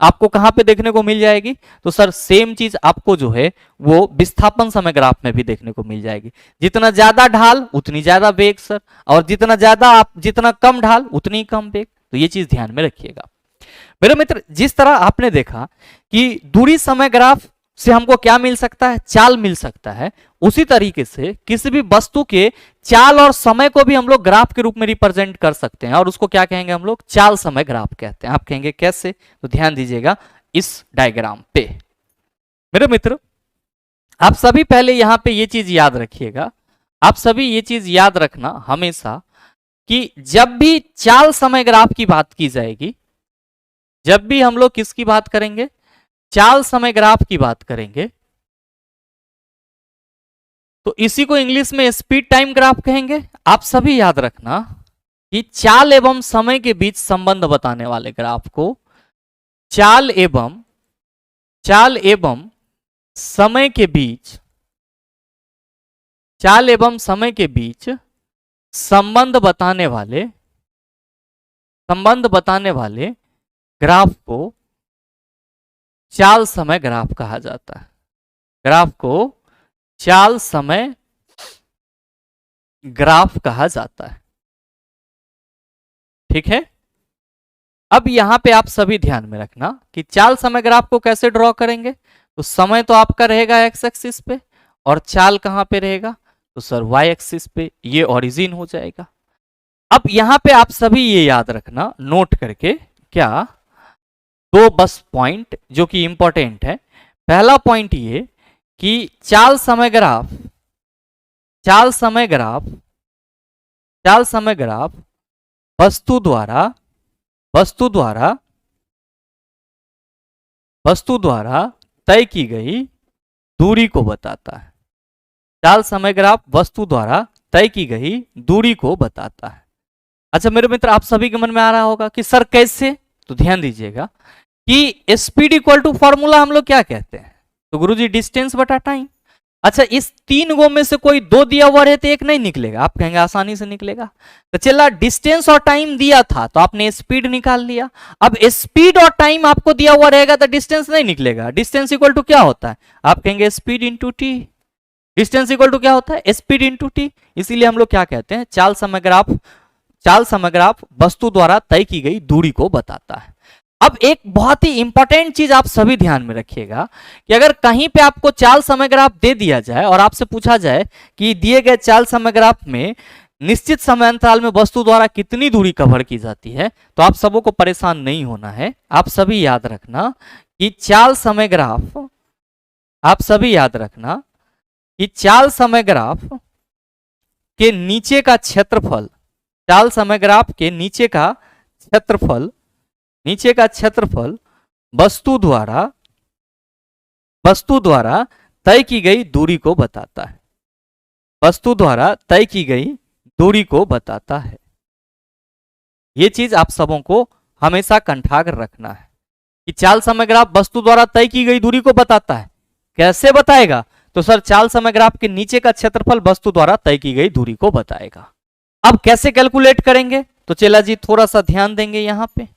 आपको कहां पे देखने को मिल जाएगी, तो सर सेम चीज आपको जो है वो विस्थापन समय ग्राफ में भी देखने को मिल जाएगी। जितना ज्यादा ढाल उतनी ज्यादा वेग सर, और जितना कम ढाल उतनी कम वेग। तो ये चीज ध्यान में रखिएगा मेरे मित्र। जिस तरह आपने देखा कि दूरी समय ग्राफ से हमको क्या मिल सकता है, चाल मिल सकता है, उसी तरीके से किसी भी वस्तु के चाल और समय को भी हम लोग ग्राफ के रूप में रिप्रेजेंट कर सकते हैं, और उसको क्या कहेंगे हम लोग, चाल समय ग्राफ कहते हैं। आप कहेंगे कैसे, तो ध्यान दीजिएगा इस डायग्राम पे। मेरे मित्र, आप सभी पहले यहां पे ये चीज याद रखिएगा, आप सभी ये चीज याद रखना हमेशा कि जब भी चाल समय ग्राफ की बात की जाएगी, जब भी हम लोग किसकी बात करेंगे, चाल समय ग्राफ की बात करेंगे, तो इसी को इंग्लिश में स्पीड टाइम ग्राफ कहेंगे। आप सभी याद रखना कि चाल एवं समय के बीच संबंध बताने वाले ग्राफ को चाल एवं समय के बीच, चाल एवं समय के बीच संबंध बताने वाले ग्राफ को चाल समय ग्राफ कहा जाता है। ग्राफ को चाल समय ग्राफ कहा जाता है, ठीक है। अब यहां पे आप सभी ध्यान में रखना कि चाल समय ग्राफ को कैसे ड्रॉ करेंगे, तो समय तो आपका रहेगा एक्स एक्सिस पे, और चाल कहां पे रहेगा, तो सर वाई एक्सिस पे, ये ओरिजिन हो जाएगा। अब यहां पे आप सभी ये याद रखना, नोट करके, क्या दो बस पॉइंट जो कि इंपॉर्टेंट है। पहला पॉइंट ये कि चाल समय ग्राफ वस्तु द्वारा तय की गई दूरी को बताता है। चाल समय ग्राफ वस्तु द्वारा तय की गई दूरी को बताता है। अच्छा मेरे मित्र, आप सभी के मन में आ रहा होगा कि सर कैसे, तो ध्यान दीजिएगा कि स्पीड इक्वल टू फॉर्मूला हम लोग क्या कहते हैं, तो गुरुजी डिस्टेंस बटा टाइम। अच्छा, इस तीन गो में से कोई दो दिया हुआ रहे तो एक नहीं निकलेगा, आप कहेंगे आसानी से निकलेगा। तो चला डिस्टेंस और टाइम दिया था तो आपने स्पीड निकाल लिया। अब स्पीड और टाइम आपको दिया हुआ रहेगा तो डिस्टेंस नहीं निकलेगा। डिस्टेंस इक्वल टू क्या होता है, आप कहेंगे speed into T. Distance equal to क्या होता है, स्पीड इंटू टी। इसीलिए हम लोग क्या कहते हैं, चाल समय ग्राफ वस्तु द्वारा तय की गई दूरी को बताता है। अब एक बहुत ही इंपॉर्टेंट चीज आप सभी ध्यान में रखिएगा कि अगर कहीं पे आपको चाल समय ग्राफ दे दिया जाए और आपसे पूछा जाए कि दिए गए चाल समय ग्राफ में निश्चित समय अंतराल में वस्तु द्वारा कितनी दूरी कवर की जाती है, तो आप सबों को परेशान नहीं होना है। आप सभी याद रखना कि चाल समय ग्राफ के नीचे का क्षेत्रफल, चाल समय ग्राफ के नीचे का क्षेत्रफल वस्तु द्वारा तय की गई दूरी को बताता है। वस्तु द्वारा तय की गई दूरी को बताता है। यह चीज आप सबों को हमेशा कंठाग्र रखना है कि चाल समय ग्राफ वस्तु द्वारा तय की गई दूरी को बताता है। कैसे बताएगा? तो सर चाल समय ग्राफ के नीचे का क्षेत्रफल वस्तु द्वारा तय की गई दूरी को बताएगा। अब कैसे कैलकुलेट करेंगे? तो चेला जी थोड़ा सा ध्यान देंगे। यहां पे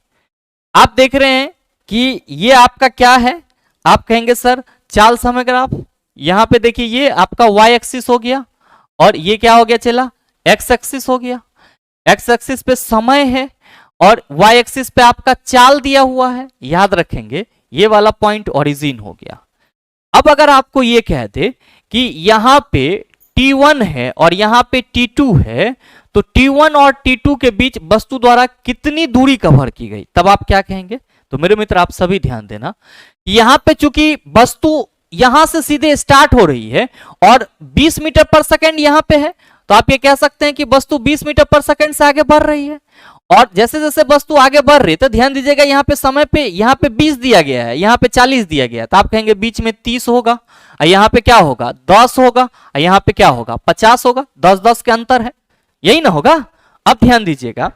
आप देख रहे हैं कि ये आपका क्या है, आप कहेंगे सर चाल समय ग्राफ। यहां पे देखिए ये आपका y एक्सिस हो गया और ये क्या हो गया चेला, x एक्सिस हो गया। x एक्सिस पे समय है और y एक्सिस पे आपका चाल दिया हुआ है। याद रखेंगे ये वाला पॉइंट ओरिजिन हो गया। अब अगर आपको ये कह दे कि यहां पे t1 है और यहां पे t2 है, तो t1 और t2 के बीच वस्तु द्वारा कितनी दूरी कवर की गई, तब आप क्या कहेंगे? तो मेरे मित्र आप सभी ध्यान देना, यहां पे चूंकि वस्तु यहां से सीधे स्टार्ट हो रही है और 20 मीटर पर सेकंड यहां पे है, तो आप ये कह सकते हैं कि वस्तु 20 मीटर पर सेकंड से आगे बढ़ रही है। और जैसे जैसे वस्तु आगे बढ़ रही है तो ध्यान दीजिएगा यहाँ पे समय पे, यहाँ पे 20 दिया गया है, यहाँ पे 40 दिया गया है, तो आप कहेंगे बीच में 30 होगा, यहाँ पे क्या होगा 10 होगा, यहाँ पे क्या होगा 50 होगा, 10-10 के अंतर है, यही ना होगा। अब ध्यान दीजिएगा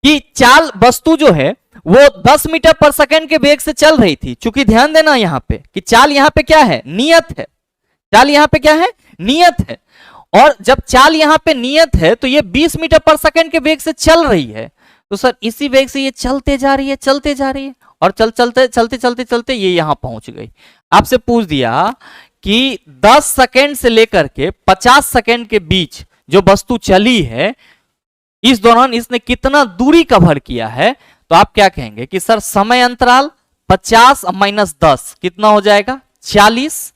कि चाल वस्तु जो है वो 10 मीटर पर सेकंड के वेग से चल रही थी। चूंकि ध्यान देना यहां पे कि चाल यहां पे क्या है, नियत है। चाल यहां पे क्या है, नियत है। और जब चाल यहां पे नियत है तो ये 20 मीटर पर सेकंड के वेग से चल रही है, तो सर इसी वेग से ये चलते जा रही है और चलते ये यहां पहुंच गई। आपसे पूछ दिया कि 10 सेकंड से लेकर के 50 सेकंड के बीच जो वस्तु चली है, इस दौरान इसने कितना दूरी कवर किया है, तो आप क्या कहेंगे कि सर समय अंतराल 50 माइनस 10 कितना हो जाएगा 40,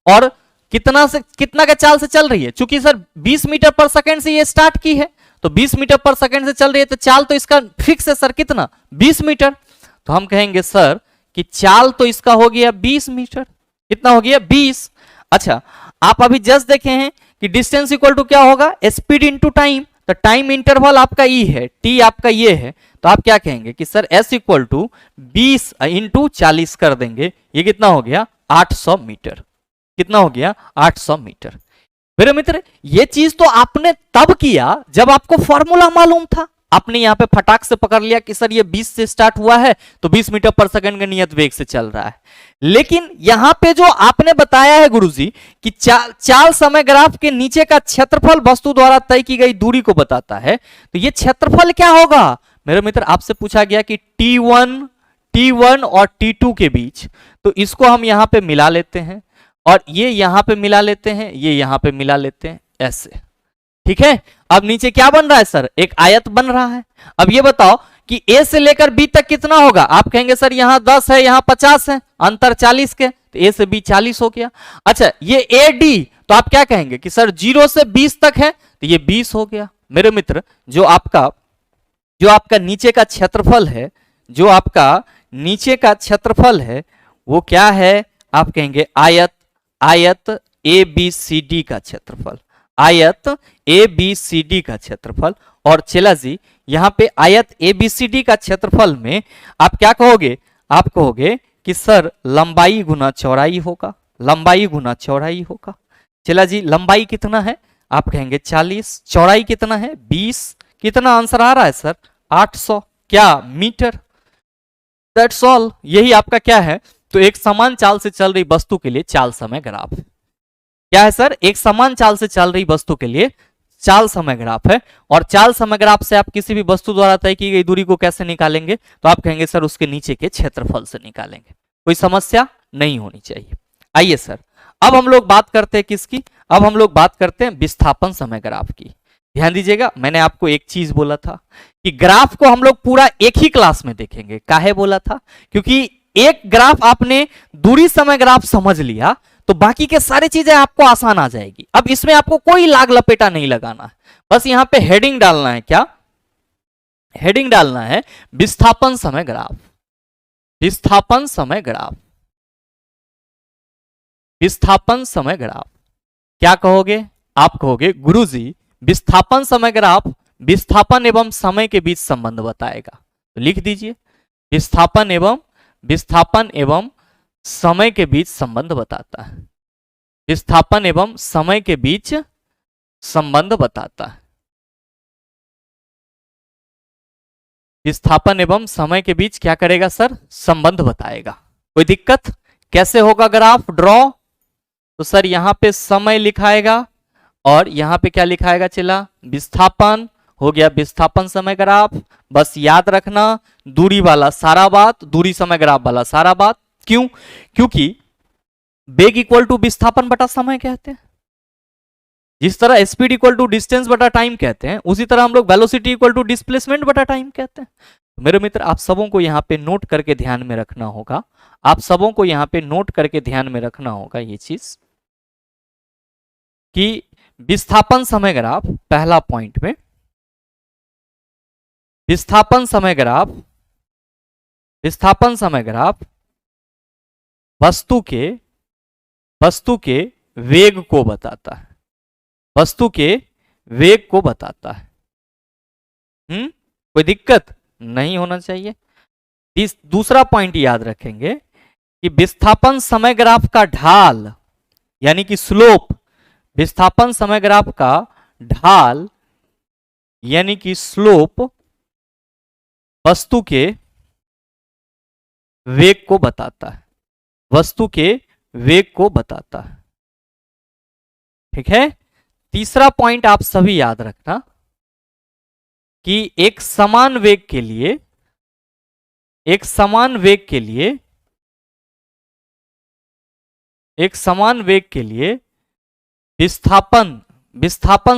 और कितना का चाल से चल रही है। चूंकि सर 20 मीटर पर सेकंड से ये स्टार्ट की है, तो 20 मीटर पर सेकंड से चल रही है, तो चाल तो इसका फिक्स है सर कितना 20 मीटर। तो हम कहेंगे सर कि चाल तो इसका हो गया 20 मीटर। कितना हो गया 20। अच्छा आप अभी जस्ट देखे हैं कि डिस्टेंस इक्वल टू क्या होगा, स्पीड इंटू टाइम। तो टाइम इंटरवल आपका ई है, टी आपका ये है, तो आप क्या कहेंगे कि sir s equal to 20 into 40 कर देंगे, ये कितना हो गया 800 मीटर। कितना हो गया 800 मीटर। मेरे मित्र ये चीज तो आपने तब किया जब आपको फॉर्मूला मालूम था। आपने यहां पे फटाक से पकड़ लिया कि सर ये 20 से स्टार्ट हुआ है तो 20 मीटर पर सेकंड के नियत वेग से चल रहा है। लेकिन यहां पे जो आपने बताया है गुरुजी कि चाल समय ग्राफ के नीचे का क्षेत्रफल वस्तु द्वारा तय की गई दूरी को बताता है, तो ये क्षेत्रफल क्या होगा? मेरे मित्र आपसे पूछा गया कि T1 और T2 के बीच, तो इसको हम यहां पे मिला लेते हैं और ये यहां पे मिला लेते हैं, ये यहां पे मिला लेते हैं, ऐसे। ठीक है। अब नीचे क्या बन रहा है सर, एक आयत बन रहा है। अब ये बताओ कि A से लेकर B तक कितना होगा। आप कहेंगे सर यहां 10 है, यहां 50 है, अंतर 40 के, तो A से B 40 हो गया। अच्छा ये AD, तो आप क्या कहेंगे कि सर 0 से 20 तक है, तो ये 20 हो गया। मेरे मित्र जो आपका नीचे का क्षेत्रफल है, जो आपका नीचे का क्षेत्रफल है वो क्या है, आप कहेंगे आयत ABCD का क्षेत्रफल, आयत ABCD का क्षेत्रफल। और चेला जी यहां पे आयत ABCD का क्षेत्रफल में आप क्या कहोगे, आप कहोगे कि सर लंबाई गुना चौड़ाई होगा, लंबाई गुना चौड़ाई होगा। चेला जी लंबाई कितना है, आप कहेंगे 40, चौड़ाई कितना है 20, कितना आंसर आ रहा है सर 800 क्या मीटर। दैट्स ऑल, यही आपका क्या है। तो एक समान चाल से चल रही वस्तु के लिए चाल समय ग्राफ क्या है सर, एक समान चाल से चल रही वस्तु के लिए चाल समय ग्राफ है। और चाल समय ग्राफ से आप किसी भी वस्तु द्वारा तय की गई दूरी को कैसे निकालेंगे, तो आप कहेंगे सर उसके नीचे के क्षेत्रफल से निकालेंगे, कोई समस्या नहीं होनी चाहिए। आइए सर अब हम लोग बात करते हैं किसकी, अब हम लोग बात करते हैं विस्थापन समय ग्राफ की। ध्यान दीजिएगा मैंने आपको एक चीज बोला था कि ग्राफ को हम लोग पूरा एक ही क्लास में देखेंगे। काहे बोला था, क्योंकि एक ग्राफ आपने दूरी समय ग्राफ समझ लिया तो बाकी के सारी चीजें आपको आसान आ जाएगी। अब इसमें आपको कोई लाग लपेटा नहीं लगाना है, बस यहां पे हेडिंग डालना है। क्या हेडिंग डालना है, विस्थापन समय ग्राफ, विस्थापन समय ग्राफ, विस्थापन समय ग्राफ। क्या कहोगे आप कहोगे गुरुजी विस्थापन समय ग्राफ विस्थापन एवं समय के बीच संबंध बताएगा, तो लिख दीजिए विस्थापन एवं समय के बीच संबंध बताता है, विस्थापन एवं समय के बीच संबंध बताता है, विस्थापन एवं समय के बीच क्या करेगा सर, संबंध बताएगा। कोई दिक्कत? कैसे होगा ग्राफ ड्रॉ? तो सर यहां पे समय लिखाएगा और यहां पे क्या लिखाएगा चला, विस्थापन हो गया, विस्थापन समय ग्राफ। बस याद रखना दूरी वाला सारा बात, दूरी समय ग्राफ वाला सारा बात। क्यों? क्योंकि वेग इक्वल टू विस्थापन बटा समय कहते हैं, जिस तरह स्पीड इक्वल टू डिस्टेंस बटा टाइम कहते हैं, उसी तरह हम लोग वेलोसिटी इक्वल टू डिस्प्लेसमेंट बटा टाइम कहते हैं। तो मेरे मित्र आप सबों को यहाँ पे नोट करके ध्यान में रखना होगा, आप सबों को यहाँ पे नोट करके ध्यान में रखना होगा ये चीज कि विस्थापन समय ग्राफ, पहला पॉइंट में विस्थापन समय ग्राफ वस्तु के वेग को बताता है, वस्तु के वेग को बताता है। कोई दिक्कत नहीं होना चाहिए। दूसरा पॉइंट याद रखेंगे कि विस्थापन समय ग्राफ का ढाल यानी कि स्लोप, विस्थापन समय ग्राफ का ढाल यानी कि स्लोप वस्तु के वेग को बताता है, वस्तु के वेग को बताता है। ठीक है। तीसरा पॉइंट आप सभी याद रखना कि एक समान वेग के लिए विस्थापन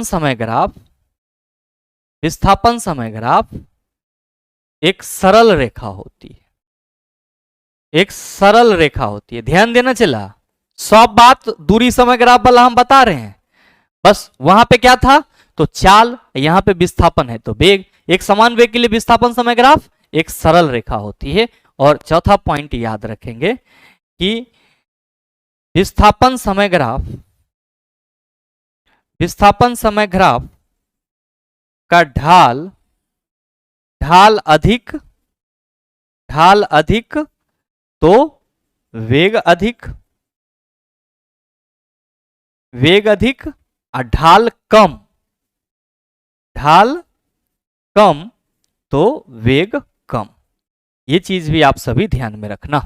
समय ग्राफ एक सरल रेखा होती है, एक सरल रेखा होती है। ध्यान देना चला, सब बात दूरी समय ग्राफ वाला हम बता रहे हैं, बस वहां पे क्या था तो चाल, यहां पे विस्थापन है तो वेग। एक समान वेग के लिए विस्थापन समय ग्राफ एक सरल रेखा होती है। और चौथा पॉइंट याद रखेंगे कि विस्थापन समय ग्राफ का ढाल अधिक तो वेग अधिक और ढाल कम तो वेग कम। ये चीज भी आप सभी ध्यान में रखना।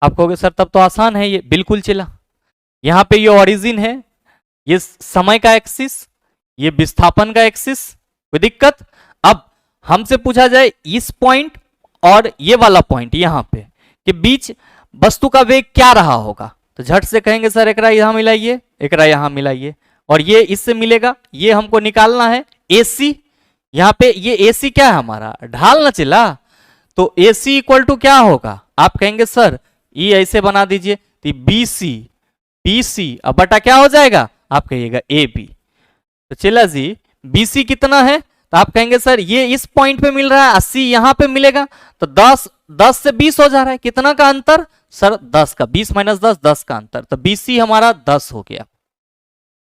आप कहोगे सर तब तो आसान है ये, बिल्कुल चला। यहां पे ये ओरिजिन है, ये समय का एक्सिस, ये विस्थापन का एक्सिस, कोई दिक्कत? अब हमसे पूछा जाए इस पॉइंट और ये वाला पॉइंट यहां पे कि बीच वस्तु का वेग क्या रहा होगा, तो झट से कहेंगे सर एकरा यहां मिलाइए, एकरा यहां मिलाइए और ये इससे मिलेगा, ये हमको निकालना है AC। यहां पे ये AC क्या है हमारा, ढाल ना चला, तो AC इक्वल टू क्या होगा? आप कहेंगे सर ये ऐसे बना दीजिए, तो BC अब बटा क्या हो जाएगा, आप कहिएगा AB। तो चला जी BC कितना है, तो आप कहेंगे सर ये इस पॉइंट पे मिल रहा है, 80 यहां पे मिलेगा, तो 10 से 20 हो जा रहा है, कितना का अंतर सर 10 का, 20 माइनस 10 का अंतर, तो BC हमारा 10 हो गया।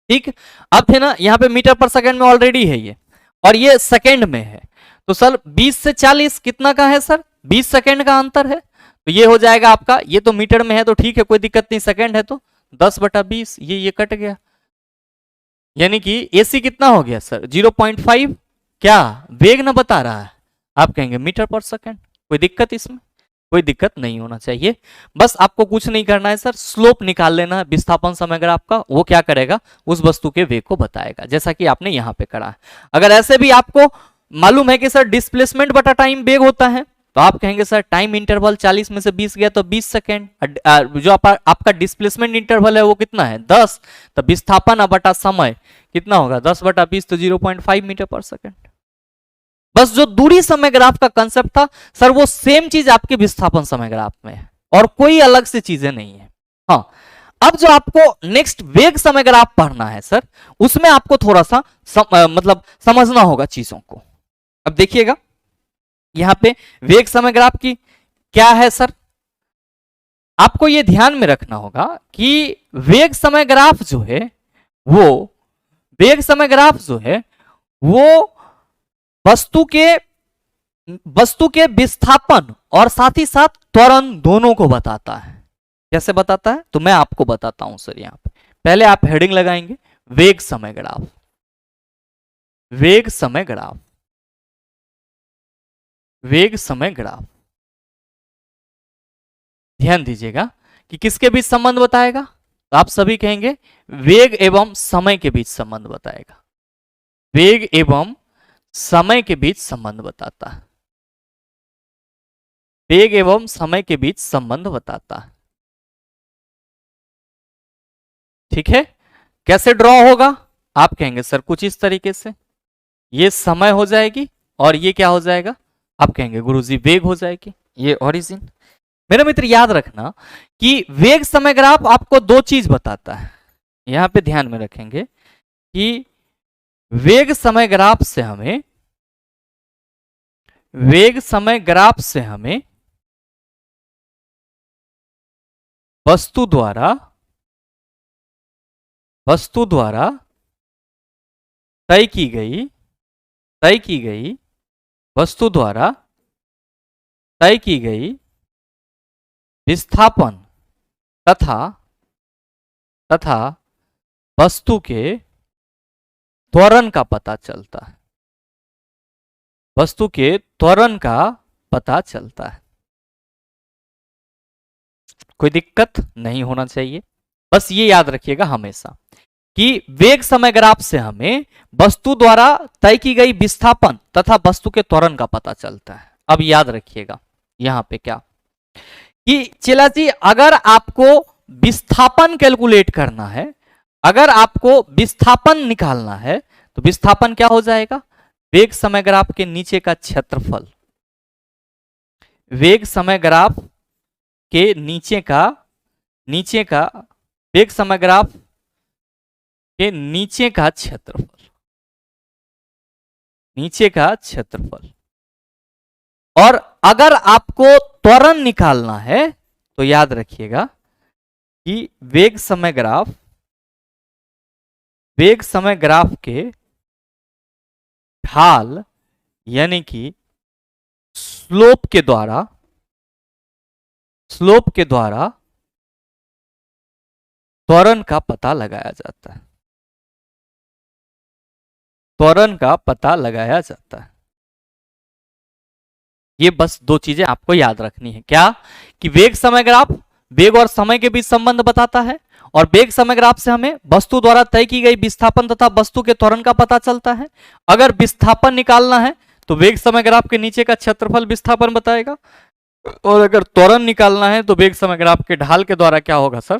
ठीक, अब है ना यहाँ पे मीटर पर सेकंड में ऑलरेडी है ये, और ये सेकंड में है, तो सर 20 से 40 कितना का है सर, 20 सेकंड का अंतर है, तो ये हो जाएगा आपका, ये तो मीटर में है तो ठीक है कोई दिक्कत नहीं, सेकंड है तो 10/20, ये कट गया, यानी कि AC कितना हो गया सर 0.5। क्या वेग ना बता रहा है, आप कहेंगे मीटर पर सेकंड। कोई दिक्कत इसमें, कोई दिक्कत नहीं होना चाहिए। बस आपको कुछ नहीं करना है सर, स्लोप निकाल लेना है विस्थापन समय ग्राफ का, वो क्या करेगा उस वस्तु के वेग को बताएगा, जैसा कि आपने यहां पे करा है। अगर ऐसे भी आपको मालूम है कि सर डिस्प्लेसमेंट बटा टाइम वेग होता है, तो आप कहेंगे सर टाइम इंटरवल 40 में से 20 गया तो 20 सेकेंड, जो आपका डिस्प्लेसमेंट इंटरवल है वो कितना है 10, तो विस्थापन बटा समय कितना होगा 10/20, तो 0.5 मीटर पर सेकेंड। बस जो दूरी समय ग्राफ का कंसेप्ट था सर वो सेम चीज आपके विस्थापन समय ग्राफ में है, और कोई अलग से चीजें नहीं है। हाँ, अब जो आपको नेक्स्ट वेग समय ग्राफ पढ़ना है सर, उसमें आपको थोड़ा सा मतलब समझना होगा चीजों को। अब देखिएगा यहां पे वेग समय ग्राफ की क्या है सर, आपको यह ध्यान में रखना होगा कि वेग समय ग्राफ जो है वो वेग समय ग्राफ जो है वो वस्तु के विस्थापन और साथ ही साथ त्वरण दोनों को बताता है। कैसे बताता है तो मैं आपको बताता हूं सर। यहां पे पहले आप हेडिंग लगाएंगे वेग समय ग्राफ, वेग समय ग्राफ, वेग समय ग्राफ। ध्यान दीजिएगा कि किसके बीच संबंध बताएगा, तो आप सभी कहेंगे वेग एवं समय के बीच संबंध बताएगा। वेग एवं समय के बीच संबंध बताता है, वेग एवं समय के बीच संबंध बताता है। ठीक है, कैसे ड्रॉ होगा आप कहेंगे सर कुछ इस तरीके से, ये समय हो जाएगी और ये क्या हो जाएगा, आप कहेंगे गुरुजी वेग हो जाएगी, ये ओरिजिन। मेरे मित्र याद रखना कि वेग समय ग्राफ आपको दो चीज बताता है, यहां पे ध्यान में रखेंगे कि वेग समय ग्राफ से हमें, वेग समय ग्राफ से हमें वस्तु द्वारा तय की गई वस्तु द्वारा तय की गई विस्थापन तथा वस्तु के त्वरण का पता चलता है, वस्तु के त्वरण का पता चलता है। कोई दिक्कत नहीं होना चाहिए, बस ये याद रखिएगा हमेशा कि वेग समय ग्राफ से हमें वस्तु द्वारा तय की गई विस्थापन तथा वस्तु के त्वरण का पता चलता है। अब याद रखिएगा यहां पे क्या कि चला जी अगर आपको विस्थापन कैलकुलेट करना है, अगर आपको विस्थापन निकालना है तो विस्थापन क्या हो जाएगा, वेग समय ग्राफ के नीचे का क्षेत्रफल, वेग समय ग्राफ के नीचे का वेग समय ग्राफ के नीचे का क्षेत्रफल। और अगर आपको त्वरण निकालना है तो याद रखिएगा कि वेग समय ग्राफ के ढाल यानी कि स्लोप के द्वारा त्वरण का पता लगाया जाता है, त्वरण का पता लगाया जाता है। ये बस दो चीजें आपको याद रखनी है, क्या कि वेग समय ग्राफ वेग और समय के बीच संबंध बताता है और वेग समय ग्राफ से हमें वस्तु द्वारा तय की गई विस्थापन तथा वस्तु के त्वरण का पता चलता है। अगर विस्थापन निकालना है तो वेग समय ग्राफ के नीचे का क्षेत्रफल विस्थापन बताएगा और अगर त्वरण निकालना है तो वेग समय ग्राफ के ढाल के द्वारा क्या होगा सर,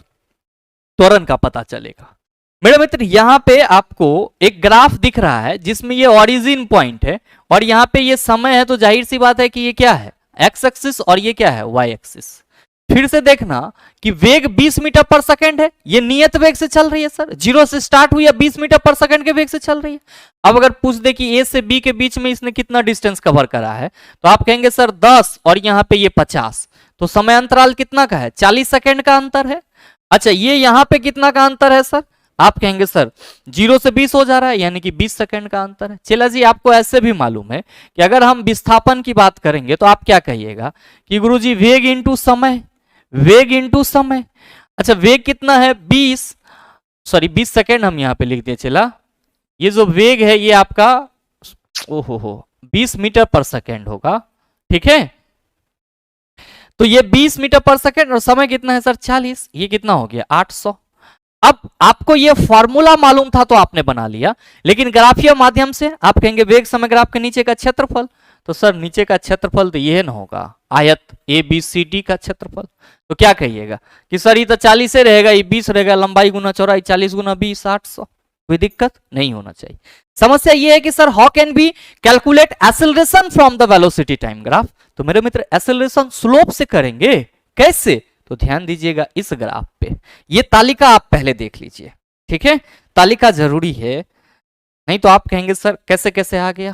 त्वरण का पता चलेगा। मेरे मित्र यहां पे आपको एक ग्राफ दिख रहा है जिसमें ये ओरिजिन पॉइंट है और यहां पे ये समय है, तो जाहिर सी बात है कि ये क्या है एक्स एक्सिस और ये क्या है वाई एक्सिस। फिर से देखना कि वेग 20 मीटर पर सेकंड है, ये नियत वेग से चल रही है सर, 0 से स्टार्ट हुई है 20 मीटर पर सेकंड के वेग से चल रही है। अब अगर पूछ दे कि ए से बी के बीच में इसने कितना डिस्टेंस कवर करा है तो आप कहेंगे सर 10 और यहां पे ये 50, तो समय अंतराल कितना का है, 40 सेकंड का अंतर है। अच्छा ये यहां पे कितना का अंतर है सर, आप कहेंगे सर 0 से 20 हो जा रहा है यानी कि 20 सेकंड का अंतर है। चला जी आपको ऐसे भी मालूम है कि अगर हम विस्थापन की बात करेंगे तो आप क्या कहिएगा कि गुरुजी वेग इंटू समय, वेग इंटू समय। अच्छा वेग कितना है 20 सेकंड हम यहां पे लिख दिए। चला ये जो वेग है ये आपका 20 मीटर पर सेकंड होगा, ठीक है। तो ये 20 मीटर पर सेकंड और समय कितना है सर 40, ये कितना हो गया 800। अब आपको ये फॉर्मूला मालूम था तो आपने बना लिया, लेकिन ग्राफीय माध्यम से आप कहेंगे वेग समय ग्राफ के नीचे का क्षेत्रफल, तो सर नीचे का क्षेत्रफल तो ये ना होगा आयत ABCD का क्षेत्रफल, तो क्या कहिएगा कि सर ये तो 40 से रहेगा, ये 20 रहेगा, लंबाई गुना चौड़ाई 40 गुना 20 800। कोई दिक्कत नहीं होना चाहिए। समस्या ये है कि sir how can be calculate acceleration from the velocity time graph, तो मेरे मित्र एक्सेलरेशन स्लोप से करेंगे, कैसे, तो ध्यान दीजिएगा इस ग्राफ पे, ये तालिका आप पहले देख लीजिए, ठीक है, तालिका जरूरी है, नहीं तो आप कहेंगे सर कैसे कैसे आ गया।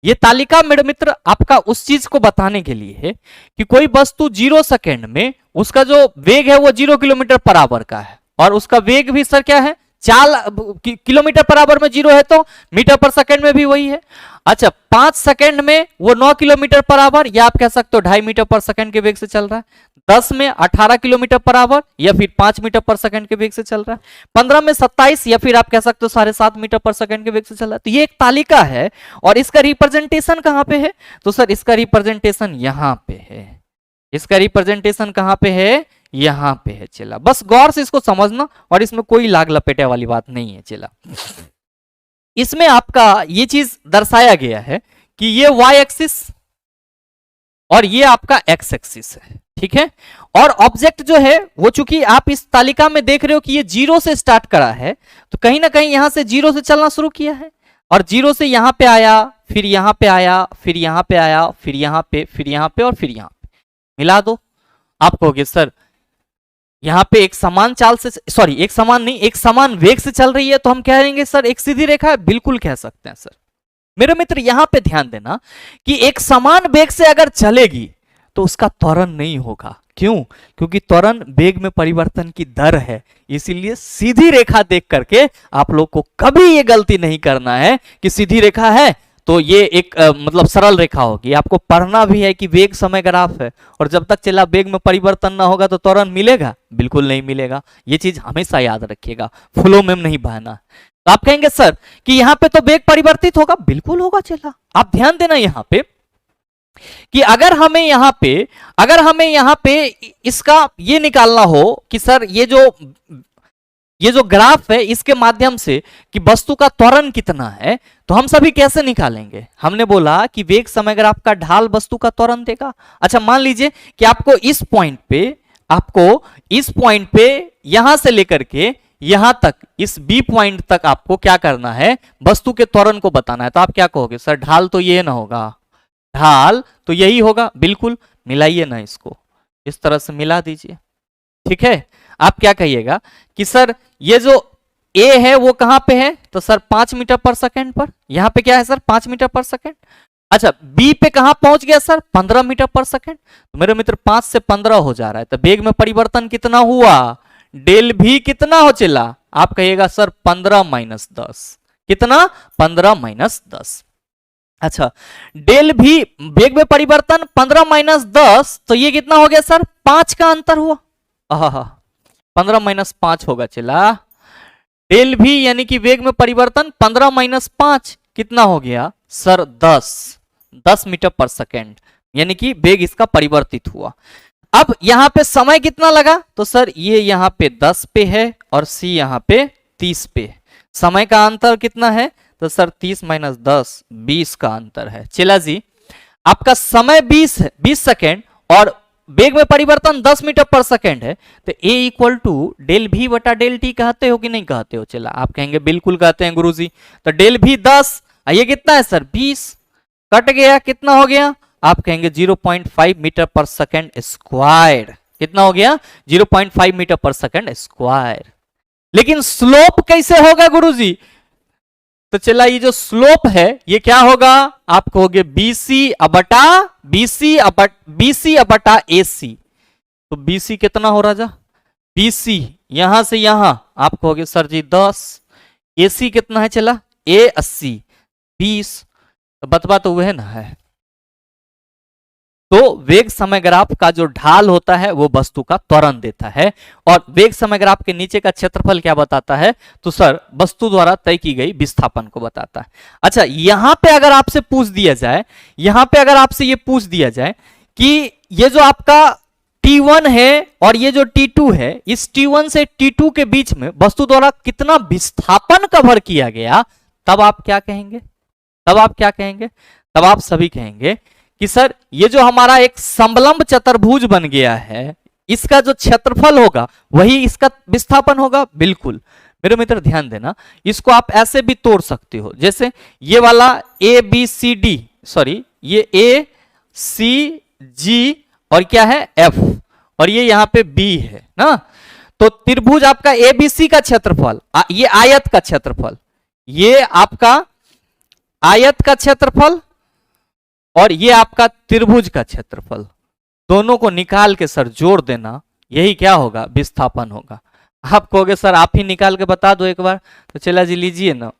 ये तालिका मेरे मित्र आपका उस चीज को बताने के लिए है कि कोई वस्तु 0 सेकंड में उसका जो वेग है वो 0 किलोमीटर पर आवर का है और उसका वेग भी सर क्या है चाल किलोमीटर पर आवर में 0 है तो मीटर पर सेकंड में भी वही है। अच्छा 5 सेकंड में वो 9 किलोमीटर पर आवर, या आप कह सकते हो 2.5 मीटर पर सेकंड के वेग से चल रहा है। 10 में 18 किलोमीटर पर आवर या फिर 5 मीटर पर सेकंड के वेग से चल रहा है। 15 में 27 या फिर आप कह सकते हो 7.5 मीटर पर सेकंड के वेग से चल रहा है। तो ये एक तालिका है और इसका रिप्रेजेंटेशन कहां पे है? तो सर इसका रिप्रेजेंटेशन यहां पे है। इसका रिप्रेजेंटेशन कहां पे है? यहां पे है चला। बस गौर से इसको समझना और इसमें कोई लाग लपेटे वाली बात नहीं है चला। इसमें आपका ये चीज दर्शाया गया है कि ये वाई एक्सिस और ये आपका एक्स एक्सिस है, ठीक है। और ऑब्जेक्ट जो है वो चूंकि आप इस तालिका में देख रहे हो कि ये 0 से स्टार्ट करा है, तो कहीं ना कहीं यहां से 0 से चलना शुरू किया है और 0 से यहां पे आया, फिर यहां पे आया, फिर यहां पे आया, फिर यहां पे, फिर यहां पे और फिर यहां पे। मिला दो। आप कहोगे सर यहां पे एक समान चाल से, सॉरी एक समान नहीं, एक समान वेग से चल रही है, तो हम कह देंगे सर एक सीधी रेखा है। बिल्कुल कह सकते हैं सर। मेरे मित्र यहां पे ध्यान देना कि एक समान वेग से अगर चलेगी तो उसका त्वरण नहीं होगा। क्यों? क्योंकि त्वरण वेग में परिवर्तन की दर है। इसीलिए सीधी रेखा देख करके आप लोग को कभी ये गलती नहीं करना है कि सीधी रेखा है तो ये एक मतलब सरल रेखा होगी। आपको पढ़ना भी है कि वेग समय ग्राफ है और जब तक चला वेग में परिवर्तन ना होगा तो त्वरण मिलेगा? बिल्कुल नहीं मिलेगा। ये चीज हमेशा याद रखिएगा, फ्लो में नहीं बहना। तो आप कहेंगे सर कि यहां पे तो वेग परिवर्तित होगा। बिल्कुल होगा चला। आप ध्यान देना यहां पे कि अगर हमें यहां पे इसका ये निकालना हो कि सर ये जो ग्राफ है इसके माध्यम से कि वस्तु का त्वरण कितना है, तो हम सभी कैसे निकालेंगे? हमने बोला कि वेग समय ग्राफ का ढाल वस्तु का त्वरण देगा। अच्छा मान लीजिए कि आपको इस पॉइंट पे यहां से लेकर के यहां तक, इस बी पॉइंट तक आपको क्या करना है? वस्तु के त्वरण को बताना है। तो आप क्या कहोगे? सर ढाल तो ये ना होगा, ढाल तो यही होगा। बिल्कुल। मिलाइए ना इसको, इस तरह से मिला दीजिए, ठीक है। आप क्या कहिएगा कि सर ये जो ए है वो कहां पे है? तो सर 5 मीटर पर सेकंड पर। यहां पे क्या है सर? 5 मीटर पर सेकंड। अच्छा बी पे कहां पहुंच गया सर? 15 मीटर पर सेकंड। तो मेरे मित्र 5 से 15 हो जा रहा है, तो वेग में परिवर्तन कितना हुआ? डेल भी कितना हो चला? आप कहिएगा सर 15 माइनस 10। कितना? 15 माइनस 10। अच्छा डेल भी वेग में परिवर्तन 15 माइनस 10, तो ये कितना हो गया सर? 5 का अंतर हुआ। 15 माइनस 5 होगा चला। डेल भी यानी कि वेग में परिवर्तन 15 माइनस 5 कितना हो गया सर? 10 मीटर पर सेकेंड, यानी कि वेग इसका परिवर्तित हुआ। अब यहां पे समय कितना लगा? तो सर ये यहां पे 10 पे है और सी यहां पे 30 पे। समय का अंतर कितना है? तो सर 30 माइनस 10 20 का अंतर है। चला जी आपका समय 20 सेकेंड और वेग में परिवर्तन 10 मीटर पर सेकेंड है, तो A इक्वल टू डेल भी बटा डेल टी कहते हो कि नहीं कहते हो? चला आप कहेंगे बिल्कुल कहते हैं गुरुजी। तो डेल भी 10, ये कितना है सर? 20 कट गया, कितना हो गया? आप कहेंगे 0.5 मीटर पर सेकेंड स्क्वायर। कितना हो गया? 0.5 मीटर पर सेकेंड स्क्वायर। लेकिन स्लोप कैसे होगा गुरुजी? तो चला ये जो स्लोप है ये क्या होगा? आप कहोगे BC अबटा AC। तो BC कितना हो राजा? BC यहां से यहां आप कहोगे सर जी 10। AC कितना है चला? A 80 20। तो बतवा तो वह ना है। तो वेग समय ग्राफ का जो ढाल होता है वो वस्तु का त्वरण देता है और वेग समय ग्राफ के नीचे का क्षेत्रफल क्या बताता है? तो सर वस्तु द्वारा तय की गई विस्थापन को बताता है। अच्छा यहां पे अगर आपसे पूछ दिया जाए, कि ये जो आपका T1 है और ये जो T2 है, इस T1 से T2 के बीच में वस्तु द्वारा कितना विस्थापन कवर किया गया, तब आप क्या कहेंगे? तब आप सभी कहेंगे कि सर ये जो हमारा एक समलंब चतुर्भुज बन गया है, इसका जो क्षेत्रफल होगा वही इसका विस्थापन होगा। बिल्कुल मेरे मित्र ध्यान देना, इसको आप ऐसे भी तोड़ सकते हो, जैसे ये वाला ABCD, सॉरी ये ACG और क्या है F, और ये यहां पे B है ना। तो त्रिभुज आपका ABC का क्षेत्रफल, ये आयत का क्षेत्रफल, ये आपका आयत का क्षेत्रफल और ये आपका त्रिभुज का क्षेत्रफल, दोनों को निकाल के सर जोड़ देना, यही क्या होगा? विस्थापन होगा। आप कहोगे सर आप ही निकाल के बता दो एक बार, तो चला जी लीजिए ना,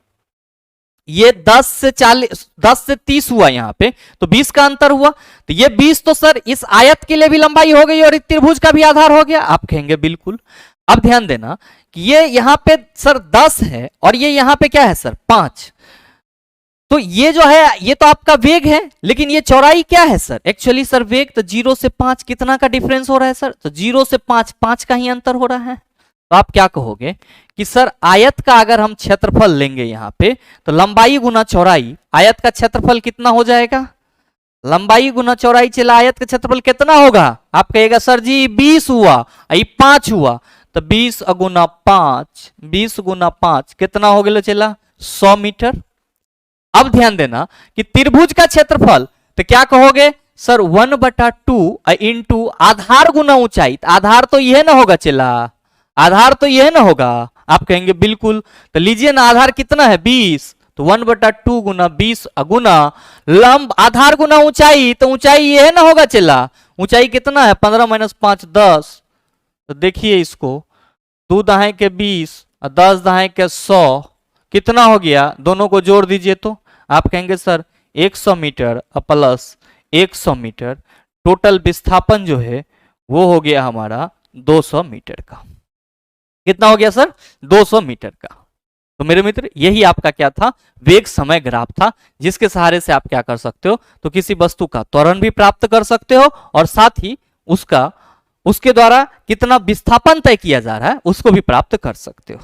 ये 10 से 40, 10 से 30 हुआ यहाँ पे, तो 20 का अंतर हुआ, तो ये 20 तो सर इस आयत के लिए भी लंबाई हो गई और इस त्रिभुज का भी आधार हो गया। आप कहेंगे बिल्कुल। अब ध्यान देना कि ये यहाँ पे सर 10 है और ये यहाँ पे क्या है सर 5, तो ये जो है ये तो आपका वेग है, लेकिन ये चौड़ाई क्या है सर, एक्चुअली सर वेग तो 0 से 5 कितना का डिफरेंस हो रहा है सर, तो 0 से 5 5 का ही अंतर हो रहा है। तो आप क्या कहोगे कि सर आयत का अगर हम क्षेत्रफल लेंगे यहाँ पे, तो लंबाई गुना चौड़ाई, आयत का क्षेत्रफल कितना हो जाएगा, लंबाई गुना चौड़ाई चला आयत का क्षेत्रफल कितना होगा, आप कहेगा सर जी 20 हुआ, 5 हुआ, तो 20 गुना 5, 20 गुना 5 कितना हो गया चला 100 मीटर। अब ध्यान देना कि त्रिभुज का क्षेत्रफल, तो क्या कहोगे सर 1/2 इंटू आधार गुना ऊंचाई, आधार तो यह ना होगा चला, आधार तो यह ना होगा। आप कहेंगे बिल्कुल, तो लीजिए ना आधार कितना है 20, तो 1/2 गुना 20 गुना लंब आधार गुना ऊंचाई, तो ऊंचाई यह ना होगा चला, ऊंचाई कितना है 15 - 5 10, तो देखिए इसको 2 दहाई के 20 और 10 दहाई के 100 कितना हो गया, दोनों को जोड़ दीजिए तो आप कहेंगे sir 100 metre plus 100 metre, total विस्थापन जो है वो हो गया हमारा 200 मीटर का। कितना हो गया सर 200 मीटर का। तो मेरे मित्र यही आपका क्या था, वेग समय ग्राफ था, जिसके सहारे से आप क्या कर सकते हो, तो किसी वस्तु का त्वरण भी प्राप्त कर सकते हो और साथ ही उसके द्वारा कितना विस्थापन तय किया जा रहा है उसको भी प्राप्त कर सकते हो।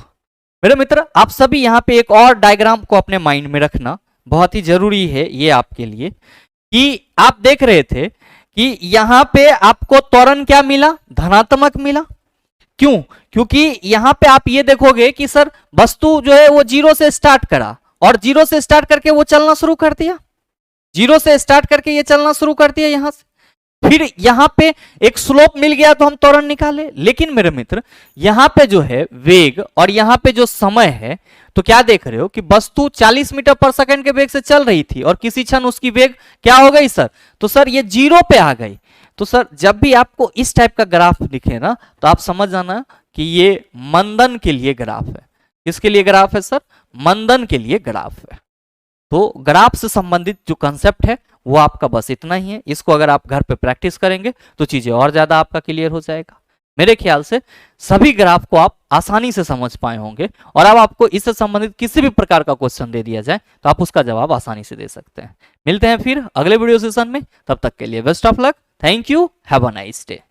मेरे मित्र आप सभी यहाँ पे एक और डायग्राम को अपने माइंड में रखना बहुत ही जरूरी है ये आपके लिए, कि आप देख रहे थे कि यहाँ पे आपको त्वरण क्या मिला, धनात्मक मिला। क्यों, क्योंकि यहां पे आप ये देखोगे कि सर वस्तु जो है वो 0 से स्टार्ट करा और 0 से स्टार्ट करके वो चलना शुरू कर दिया, 0 से स्टार्ट करके ये चलना शुरू कर दिया यहां से, फिर यहां पे एक स्लोप मिल गया तो हम त्वरण निकाले। लेकिन मेरे मित्र यहां पे जो है वेग और यहां पे जो समय है, तो क्या देख रहे हो कि वस्तु 40 मीटर पर सेकंड के वेग से चल रही थी और किसी क्षण उसकी वेग क्या हो गई सर, तो सर ये 0 पे आ गई। तो सर जब भी आपको इस टाइप का ग्राफ दिखे ना, तो आप समझ जाना कि ये मंदन के लिए ग्राफ है। किसके लिए ग्राफ है सर, मंदन के लिए ग्राफ है। तो ग्राफ से संबंधित जो कंसेप्ट है वो आपका बस इतना ही है। इसको अगर आप घर पे प्रैक्टिस करेंगे तो चीजें और ज्यादा आपका क्लियर हो जाएगा। मेरे ख्याल से सभी ग्राफ को आप आसानी से समझ पाए होंगे और अब आपको इससे संबंधित किसी भी प्रकार का क्वेश्चन दे दिया जाए तो आप उसका जवाब आसानी से दे सकते हैं। मिलते हैं फिर अगले वीडियो सेशन में, तब तक के लिए best of luck, thank you, have a nice day.